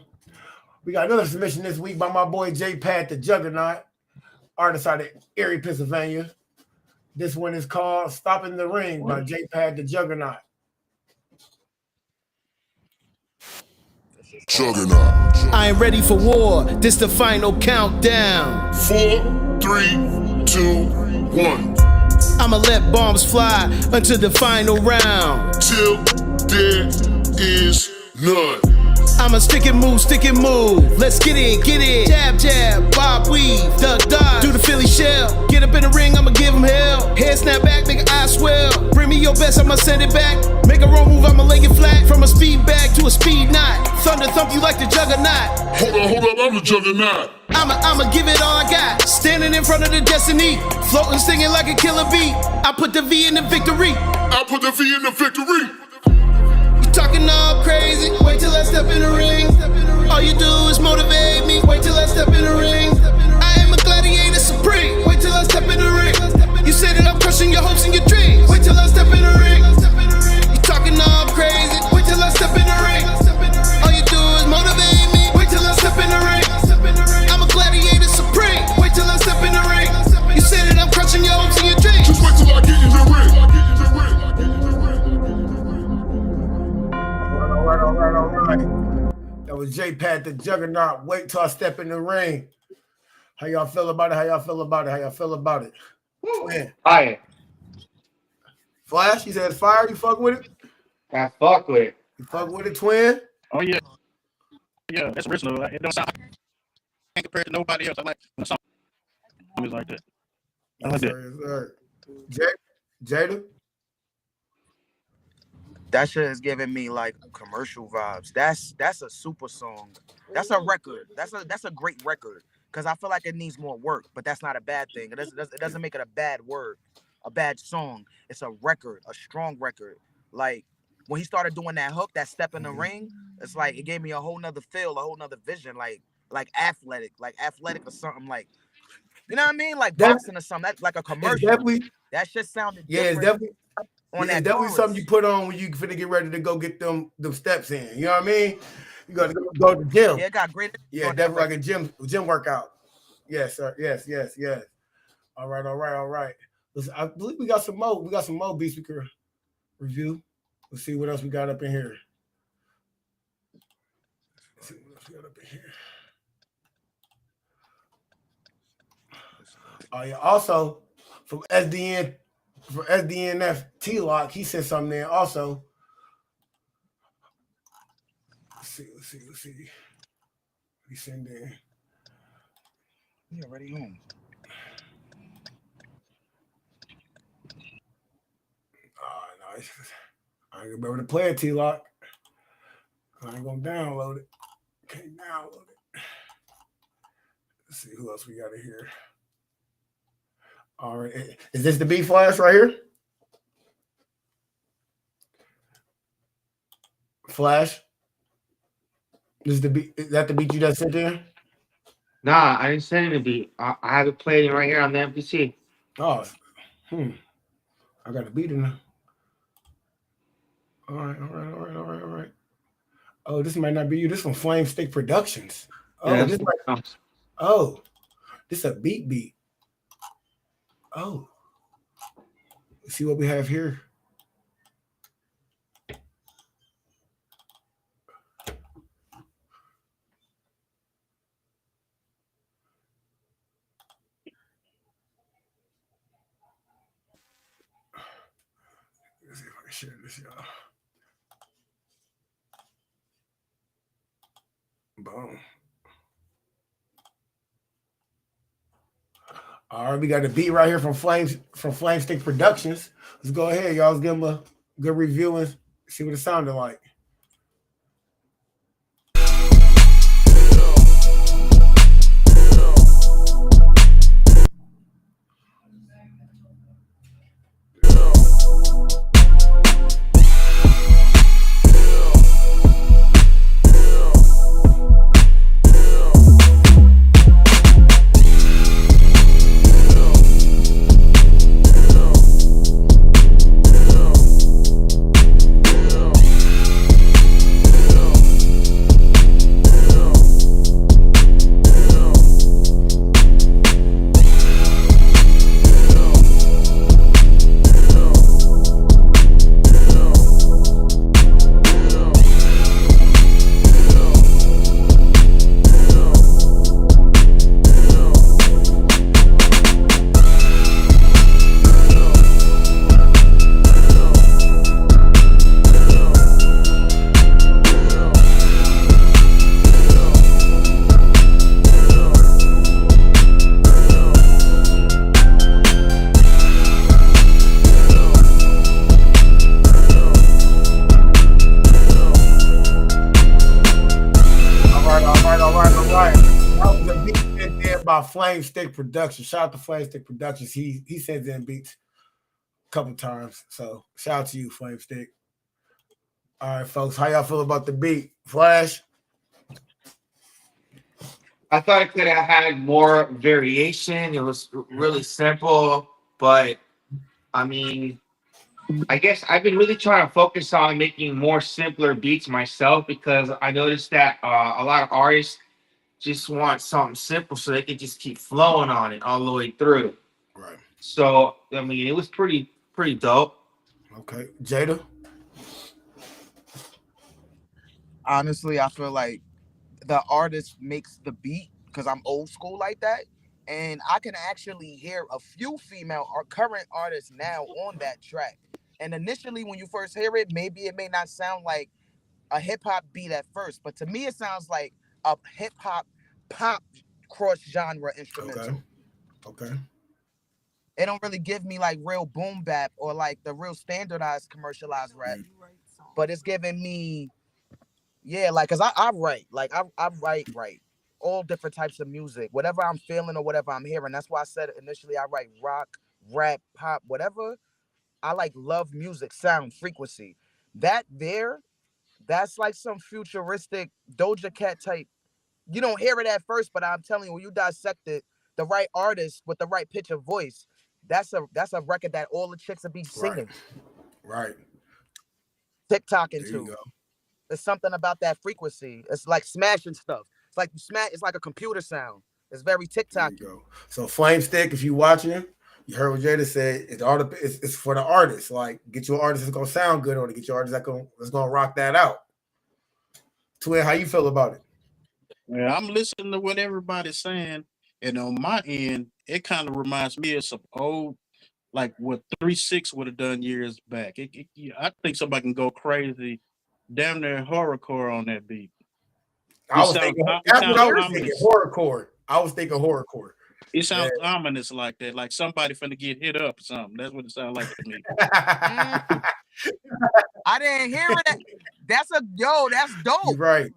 submission this week by my boy J Pad the Juggernaut, artist out of Erie, Pennsylvania. This one is called "Stopping the Ring" by J Pad the Juggernaut. Juggernaut. I ain't ready for war. This the final countdown. 4, 3, 2, 1. I'ma let bombs fly until the final round. Till there is none. I'ma stick and move. Let's get it. Jab, jab, bob, weave, duck, dodge. Do the Philly shell. Get up in the ring, I'ma give him hell. Head snap back, make an eye swell. Bring me your best, I'ma send it back. Make a wrong move, I'ma lay it flat. From a speed bag to a speed knot. Thunder thump you like the Juggernaut. Hold up, I'm the Juggernaut. I'ma give it all I got. Standing in front of the destiny. Floating, singing like a killer beat. I put the V in the victory. I put the V in the victory. Talking all crazy, wait till I step in the ring. All you do is motivate me, wait till I step in the ring. I am a gladiator supreme, wait till I step in the ring. You say that I'm crushing your hopes and your dreams, wait till I step in the ring. You talking all crazy, wait till I step in the ring. All you do is motivate me, wait till I step in the ring. I'm a gladiator supreme, wait till I step in the ring. You say that I'm crushing your hopes and your dreams. Just wait till I get in the at the Juggernaut. Wait till I step in the ring. How y'all feel about it? How y'all feel about it? How y'all feel about it? Twin. Fire. Flash, you said it's fire. You fuck with it? I fuck with it. You fuck with it, Twin? Oh yeah, yeah, that's original. It don't sound compared to nobody else. I like when something is like that. I like that. Jada? That shit is giving me like commercial vibes. That's a super song. That's a record. That's a great record. Cause I feel like it needs more work, but that's not a bad thing. It doesn't make it a bad word, a bad song. It's a record, a strong record. Like when he started doing that hook, that step in the ring, it's like it gave me a whole nother feel, a whole nother vision, like athletic or something, like, you know what I mean? Like boxing or something. That's like a commercial. That shit sounded different. It's definitely it's definitely something you put on when you finna get ready to go get them steps in. You know what I mean? You gotta go to the gym. Yeah, it got great. Yeah, definitely like a gym workout. Yes, sir. Yes. All right. Listen, I believe we got some more. We got some more beats we could review. Let's see what else we got up in here. Oh yeah. Also, from SDNF T-Lock, he sent something there also. Let's see. He sent in. He already home. Oh, no. I ain't gonna be able to play it, T-Lock. I ain't gonna download it. Can't download it. Let's see who else we got in here. All right. Is this the beat Flash right here? Flash? This is the beat. Is that the beat you just sent in? Nah, I didn't send the beat. I have it played right here on the MPC. Oh, I got a beat in there. All right. Oh, this might not be you. This from Flame Stick Productions. Oh, yeah, this is a beat. Oh, let's see what we have here. Let's see if I can share this, y'all. Boom. All right, we got a beat right here from Flame Stick Productions. Let's go ahead, y'all. Let's give them a good review and see what it sounded like. Flame Stick Productions. Shout out to Flame Stick Productions. He sends in beats a couple times. So shout out to you, Flame Stick. All right, folks. How y'all feel about the beat? Flash? I thought it could have had more variation. It was really simple, but I mean, I guess I've been really trying to focus on making more simpler beats myself because I noticed that a lot of artists just want something simple so they can just keep flowing on it all the way through. Right. So, I mean, it was pretty dope. Okay. Jada? Honestly, I feel like the artist makes the beat, because I'm old school like that. And I can actually hear a few female or current artists now on that track. And initially, when you first hear it, maybe it may not sound like a hip hop beat at first, but to me, it sounds like a hip hop pop cross genre instrumental. Okay. It don't really give me like real boom bap or like the real standardized commercialized rap, but it's giving me, yeah, like, cause I write, like I write all different types of music, whatever I'm feeling or whatever I'm hearing. That's why I said initially I write rock, rap, pop, whatever. I like love music, sound, frequency. That's like some futuristic Doja Cat type. You don't hear it at first, but I'm telling you, when you dissect it, the right artist with the right pitch of voice, that's a record that all the chicks will be singing, Right. TikTok There you into. go. There's something about that frequency. It's like smashing stuff. It's like you smash. It's like a computer sound. It's very There TikTok. you go. So Flame Stick, if you watching, you heard what Jada said. It's for the artist. Like, get your artist that's gonna sound good on it. Get your artist that's gonna rock that out. Twin, how you feel about it? Yeah, I'm listening to what everybody's saying, and on my end, it kind of reminds me of some old, like what 3-6 would have done years back. I think somebody can go crazy, damn near horrorcore on that beat. I was thinking It that's what sounds I was thinking. ominous. Horrorcore. I was thinking horrorcore. It sounds ominous like that, like somebody finna get hit up or something. That's what it sounds like to me. I didn't hear it. That's dope. You're right.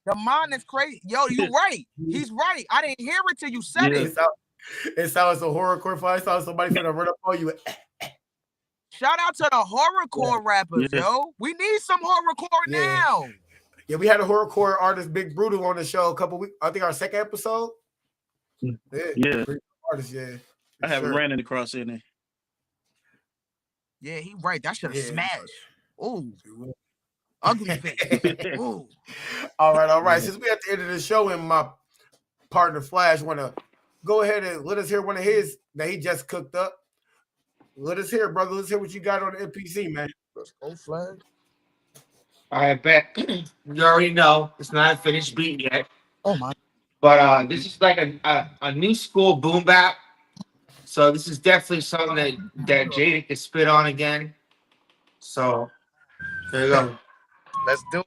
The mind is crazy. Yo, you right. He's right. I didn't hear it till you said it. It sounds a horrorcore fight. It sounds somebody finna run up on you. Shout out to the horrorcore rappers, yo. We need some horrorcore now. Yeah, we had a horrorcore artist, Big Brutal, on the show a couple weeks. I think our second episode. Yeah. Artist, I haven't ran across any. Yeah, he right. That should have smashed. Ooh. Ugly face. Ooh. All right. Since we at the end of the show and my partner Flash want to go ahead and let us hear one of his that he just cooked up. Let us hear, brother. Let's hear what you got on the NPC, man. Let's go, Flash. I bet you already know it's not a finished beat yet. Oh my! But this is like a new school boom bap. So this is definitely something that Jada can spit on again. So there you go. Let's do it.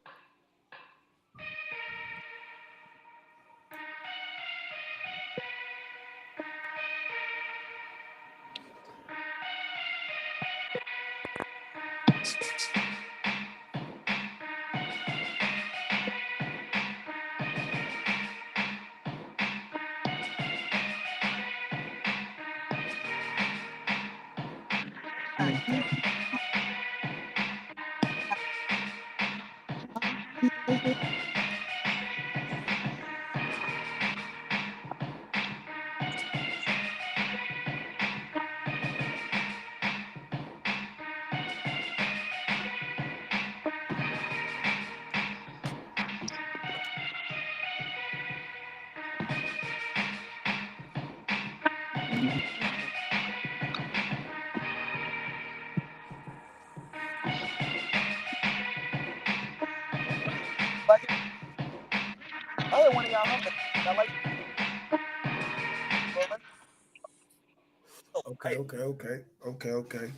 Okay.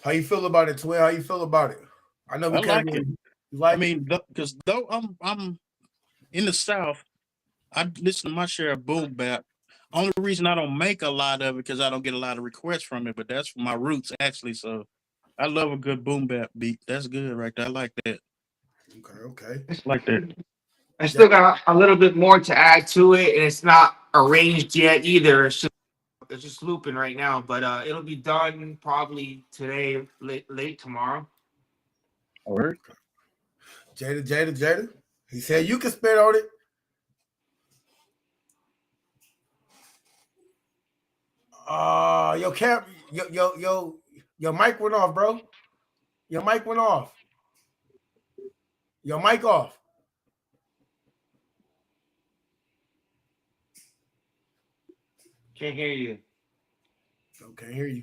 How you feel about it, Twin? How you feel about it? I know we like it. You like I mean, because though I'm in the South, I listen to my share of boom bap. Only reason I don't make a lot of it because I don't get a lot of requests from it, but that's my roots actually. So I love a good boom bap beat. That's good right there. I like that. Okay. Like that. I still got a little bit more to add to it, and it's not arranged yet either. It's just looping right now, but it'll be done probably today, late tomorrow. All right. Jada. He said you can spit on it. Your mic went off, bro. Your mic went off. Your mic off. Can't hear you. Can't hear you.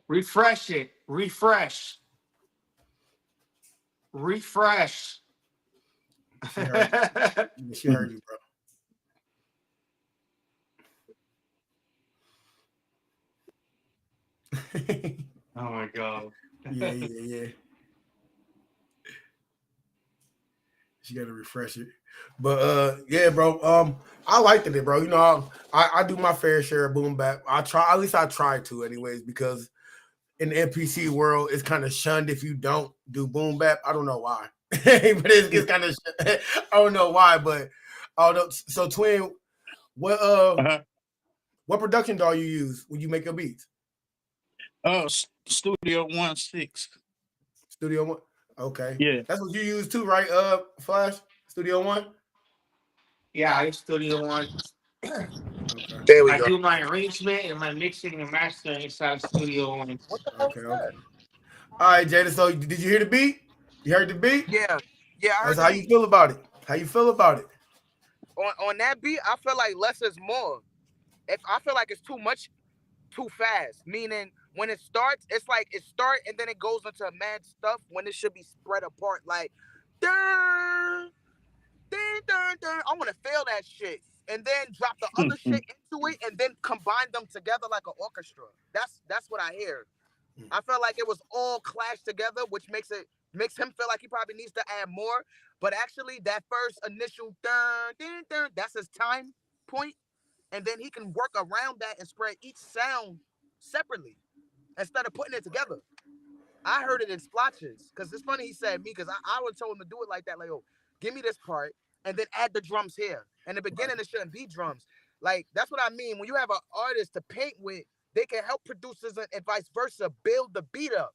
Refresh it. Refresh. refresh. She heard you, she heard you, bro. Oh my god. Yeah. She got to refresh it. But yeah, bro. I liked it, bro. You know, I do my fair share of boom bap. I try to, anyways, because in the NPC world, it's kind of shunned if you don't do boom bap. I don't know why, but it's kind of I don't know why, but so Twin, what production DAW you use when you make your beats? Studio 1.6. Studio One. Okay. Yeah. That's what you use too, right? Flash Studio One. Yeah, I use Studio One. Okay. There we I go. do my arrangement and my mixing and mastering inside Studio One. Okay. All right, Jada. So did you hear the beat? You heard the beat? Yeah, I heard How you feel about it? How you feel about it? on that beat. I feel like less is more. If I feel like it's too much, too fast. Meaning when it starts, it's like it start and then it goes into mad stuff when it should be spread apart. Like, dun, dun, dun, dun. I want to feel that shit and then drop the other shit into it and then combine them together like an orchestra. That's what I hear. I felt like it was all clashed together, which makes him feel like he probably needs to add more. But actually, that first initial dun, dun, dun, that's his time point. And then he can work around that and spread each sound separately instead of putting it together. I heard it in splotches because it's funny he said me because I would told him to do it like that. Like, oh, give me this part and then add the drums here. In the beginning, it shouldn't be drums. Like, that's what I mean. When you have an artist to paint with, they can help producers and vice versa build the beat up.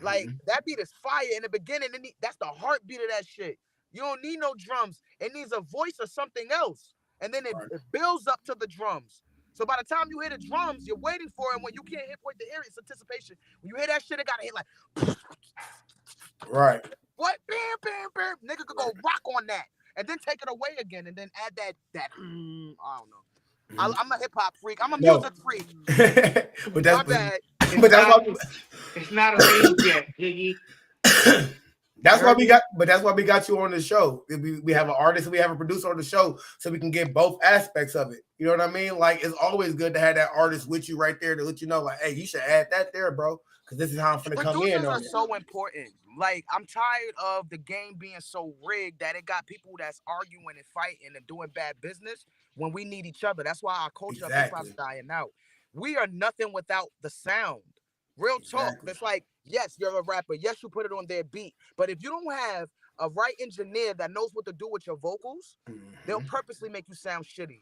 Like, that beat is fire in the beginning. That's the heartbeat of that shit. You don't need no drums. It needs a voice or something else. And then it builds up to the drums. So by the time you hear the drums, you're waiting for it. When you can't wait to hear it, it's anticipation. When you hear that shit, it gotta hit like, right. What? Bam, bam, bam. Nigga could go rock on that, and then take it away again, and then add that. I don't know. I'm a hip hop freak. I'm a music freak. But that's my bad. It's not a rage yet, Jiggy. That's why we got you on the show. We have an artist and we have a producer on the show so we can get both aspects of it. You know what I mean? Like, it's always good to have that artist with you right there to let you know, like, hey, you should add that there, bro, because this is how I'm gonna come in. Producers are so important. Like, I'm tired of the game being so rigged that it got people that's arguing and fighting and doing bad business when we need each other. That's why our culture of hip hop is dying out. We are nothing without the sound. Real talk. It's like, yes, you're a rapper. Yes, you put it on their beat. But if you don't have a right engineer that knows what to do with your vocals, they'll purposely make you sound shitty.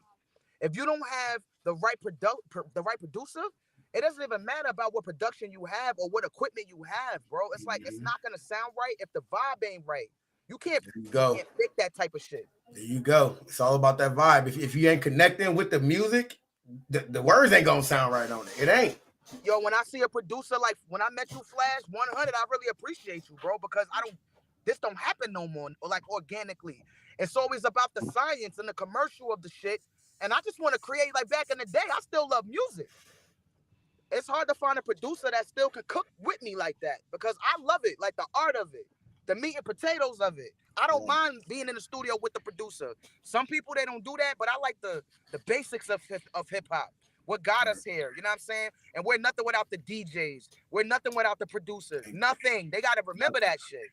If you don't have the right producer, it doesn't even matter about what production you have or what equipment you have, bro. It's like, it's not gonna sound right if the vibe ain't right. You can't fake that type of shit. There you go. It's all about that vibe. If you ain't connecting with the music, the words ain't gonna sound right on it. It ain't. Yo, when I see a producer, like when I met you, Flash 100, I really appreciate you, bro, because this don't happen no more, like organically. It's always about the science and the commercial of the shit. And I just want to create like back in the day. I still love music. It's hard to find a producer that still can cook with me like that because I love it, like the art of it, the meat and potatoes of it. I don't mind being in the studio with the producer. Some people, they don't do that, but I like the basics of hip hop. What got us here, you know what I'm saying? And we're nothing without the DJs. We're nothing without the producers. Nothing. They got to remember that shit.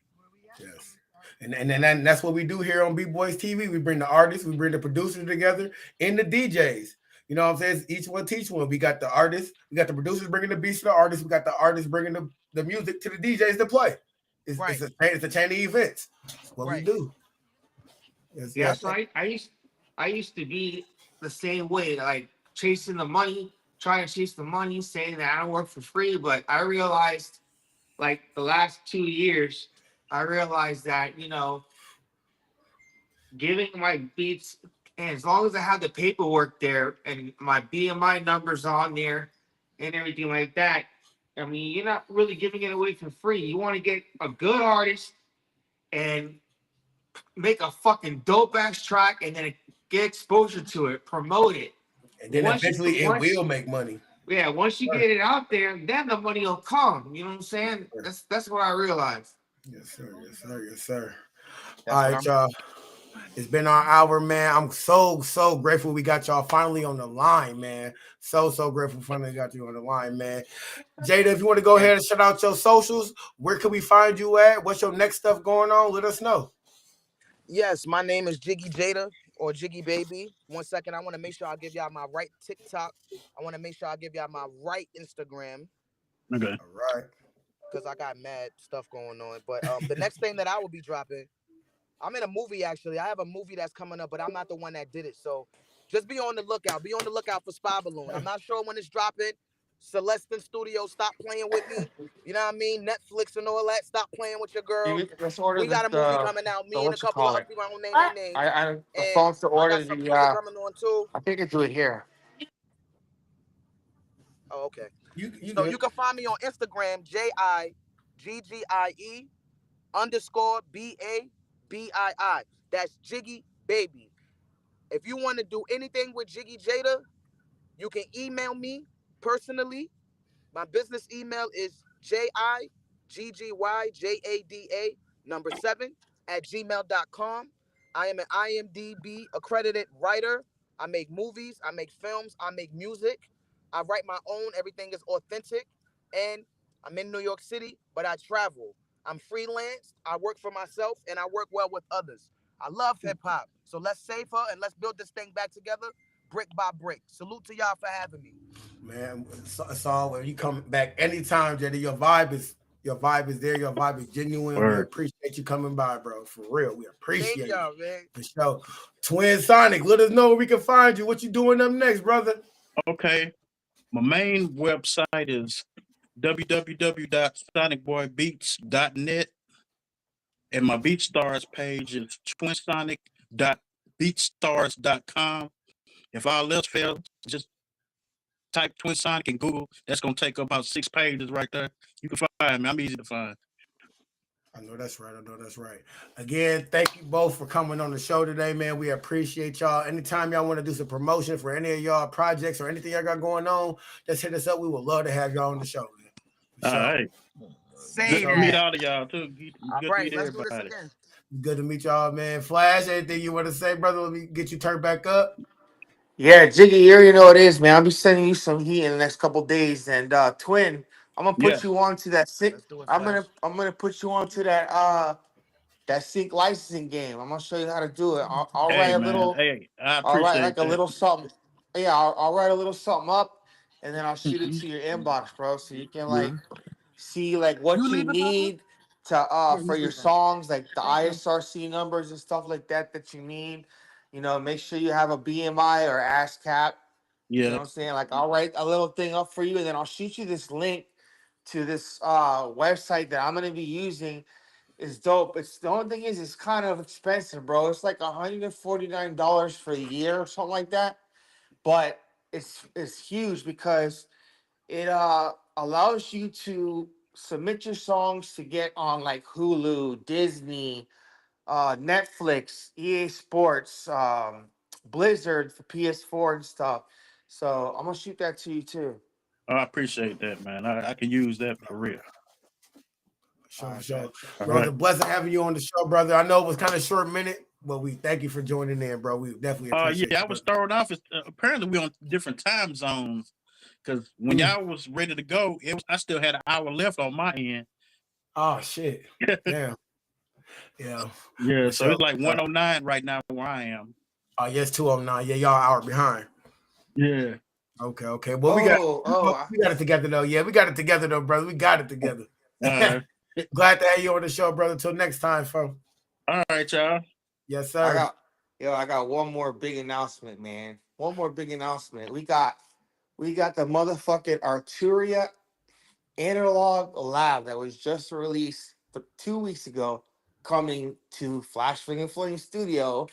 Yes. And that's what we do here on B-Boys TV. We bring the artists, we bring the producers together, and the DJs. You know what I'm saying? Each one teach one. We got the artists, we got the producers bringing the beats to the artists, we got the artists bringing the music to the DJs to play. It's a chain of events. That's what we do. So I used to be the same way, like chasing the money, trying to chase the money, saying that I don't work for free. But I realized, like the last 2 years, I realized that, you know, giving my beats, and as long as I have the paperwork there and my BMI numbers on there and everything like that, I mean, you're not really giving it away for free. You want to get a good artist and make a fucking dope ass track and then get exposure to it, promote it. And then eventually it will make money. Yeah, once you get it out there, then the money will come. You know what I'm saying? That's what I realized. Yes, sir. Yes, sir. Yes, sir. That's All what right, I'm. y'all. It's been our hour, man. I'm so grateful we got y'all finally on the line, man. So grateful finally got you on the line, man. Jada, if you want to go ahead and shout out your socials, where can we find you at? What's your next stuff going on? Let us know. Yes, my name is Jiggy Jada or Jiggy Baby. 1 second, I want to make sure I give y'all my right TikTok. I want to make sure I give y'all my right Instagram Okay. All right. because I got mad stuff going on. But the next thing that I will be dropping, I'm in a movie actually. I have a movie that's coming up, but I'm not the one that did it. So just be on the lookout. Be on the lookout for Spy Balloon. I'm not sure when it's dropping. Celestin Studios, stop playing with me. You know what I mean? Netflix and all that. Stop playing with your girl. Let's order We got a movie coming out. the Me and a what you couple of call other it. people. I won't name their names. The And phone's to I order got some the. music coming on too. I think I do it here. Oh, okay. You So good. you can find me on Instagram, JIGGIE_BABII. That's Jiggy Baby. If you want to do anything with Jiggy Jada, you can email me personally. My business email is JIGGYJADA7 I am an IMDb accredited writer. I make movies, I make films, I make music. I write my own. Everything is authentic. And I'm in New York City, but I travel. I'm freelance. I work for myself and I work well with others. I love hip hop. So let's save her and let's build this thing back together brick by brick. Salute to y'all for having me. Man, it's all when you come back anytime, Jada. Your vibe is there. Your vibe is genuine. We Word. appreciate you coming by, bro. For real, we Thank appreciate it. y'all, man. For sure. Twinnsoniq, let us know where we can find you. What you doing up next, brother? Okay. My main website is www.sonicboybeats.net, and my BeatStars page is twinsonic.beatstars.com. If all else fails, just type Twinnsoniq in Google. That's gonna take about 6 pages right there. You can find me. I'm easy to find. I know that's right. I know that's right. Again, thank you both for coming on the show today, man. We appreciate y'all. Anytime y'all want to do some promotion for any of y'all projects or anything y'all got going on, just hit us up. We would love to have y'all on the show, man. For All sure. right. Say Good to meet that. all of y'all too. All Good to right, meet let's do this everybody. again. Good to meet y'all, man. Flash, anything you want to say, brother? Let me get you turned back up. Yeah, Jiggy, you already know what it is, man. I'll be sending you some heat in the next couple days. And Twin, I'm gonna Yeah. put you on to that sync. Let's do it, I'm Flash. gonna I'm gonna put you on to that sync licensing game. I'm gonna show you how to do it. I'll write Hey a man. little. Hey, I I'll write appreciate like a that. little something. Yeah, I'll write a little something up, and then I'll shoot it Mhm. to your inbox, bro. So you can Yeah. like see like You what you leaving, Papa? need to Yeah, you for your sleeping. songs, like the Thank you. ISRC numbers and stuff like that you need. You know, make sure you have a BMI or ASCAP. You know Yeah. what I'm saying? Like I'll write a little thing up for you, and then I'll shoot you this link to this website that I'm gonna be using. Is dope. It's the only thing is it's kind of expensive, bro. It's like $149 for a year or something like that. But it's huge because it allows you to submit your songs to get on like Hulu, Disney, Netflix, EA Sports, Blizzard for PS4 and stuff. So I'm gonna shoot that to you too. I appreciate that, man. I can use that for real. Sure, All for right, sure. bet. All Bro, it's a right. blessing having you on the show, brother. I know it was kind of short minute, but we thank you for joining in, bro. We definitely appreciate Yeah, I you, was brother. starting off. Apparently, we on different time zones because when y'all was ready to go, I still had an hour left on my end. Oh shit. Damn. Yeah. Yeah, For so sure. it's like For sure. 109 right now where I am. Oh, yes, 209. Yeah, y'all an hour behind. Yeah. Okay, okay. Well, we got it together though. Yeah, we got it together though, brother. We got it together. Uh, Glad to have you on the show, brother. Till next time, fam. all right, y'all. Yes, I sir. got I got one more big announcement, man. One more big announcement. We got the motherfucking Arturia analog lab that was just released 2 weeks ago coming to Flash Fling and Flame Studio.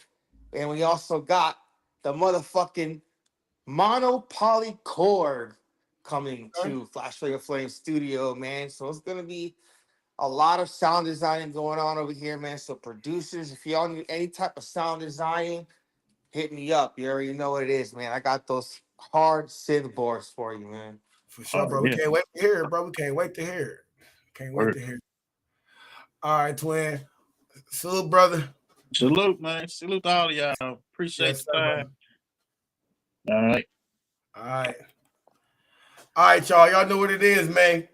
And we also got the motherfucking mono poly cord coming Okay. to Flash Fling and Flame Studio, man. So it's gonna be a lot of sound designing going on over here, man. So producers, if y'all need any type of sound designing, hit me up. You already know what it is, man. I got those hard synth boards for you, man. For sure, Oh bro. We yeah. can't wait to hear it, bro. We can't wait to hear it. Can't wait Word. to hear it. All right, twin. Salute, brother. Salute, man. Salute to all of y'all. Appreciate Yes, the sir, time. brother. All right. All right. All right, y'all. Y'all know what it is, man.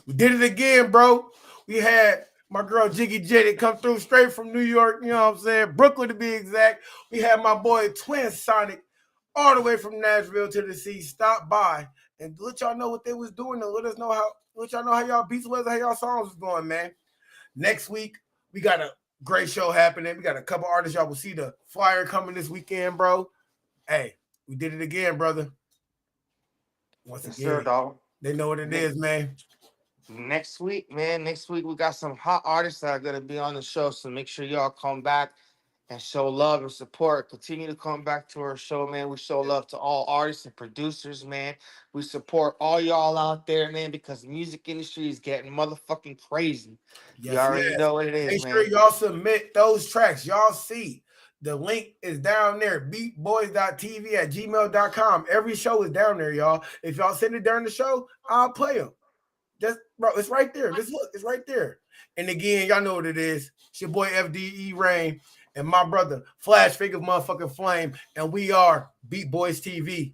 We did it again, bro. We had my girl Jiggy Jada come through straight from New York, you know what I'm saying? Brooklyn to be exact. We had my boy Twinnsoniq all the way from Nashville to the sea stop by and let y'all know what they was doing and let y'all know how y'all beats was, how y'all songs was going, man. Next week, we got a great show happening. We got a couple artists. Y'all will see the flyer coming this weekend, bro. Hey, we did it again, brother. Once Yes, again, sir, dog. they know what it is, man. Next week, man. Next week we got some hot artists that are gonna be on the show. So make sure y'all come back and show love and support. Continue to come back to our show, man. We show love to all artists and producers, man. We support all y'all out there, man, because the music industry is getting motherfucking crazy. You Yes, already yes. know what it is, Make sure man. y'all submit those tracks. Y'all see the link is down there. beatboys.tv@gmail.com. Every show is down there, y'all. If y'all send it during the show, I'll play them. Just bro, it's right there. Just look, it's right there. And again, y'all know what it is. It's your boy FDE Rain and my brother Flash Figure Motherfucking Flame, and we are Beat Boys TV.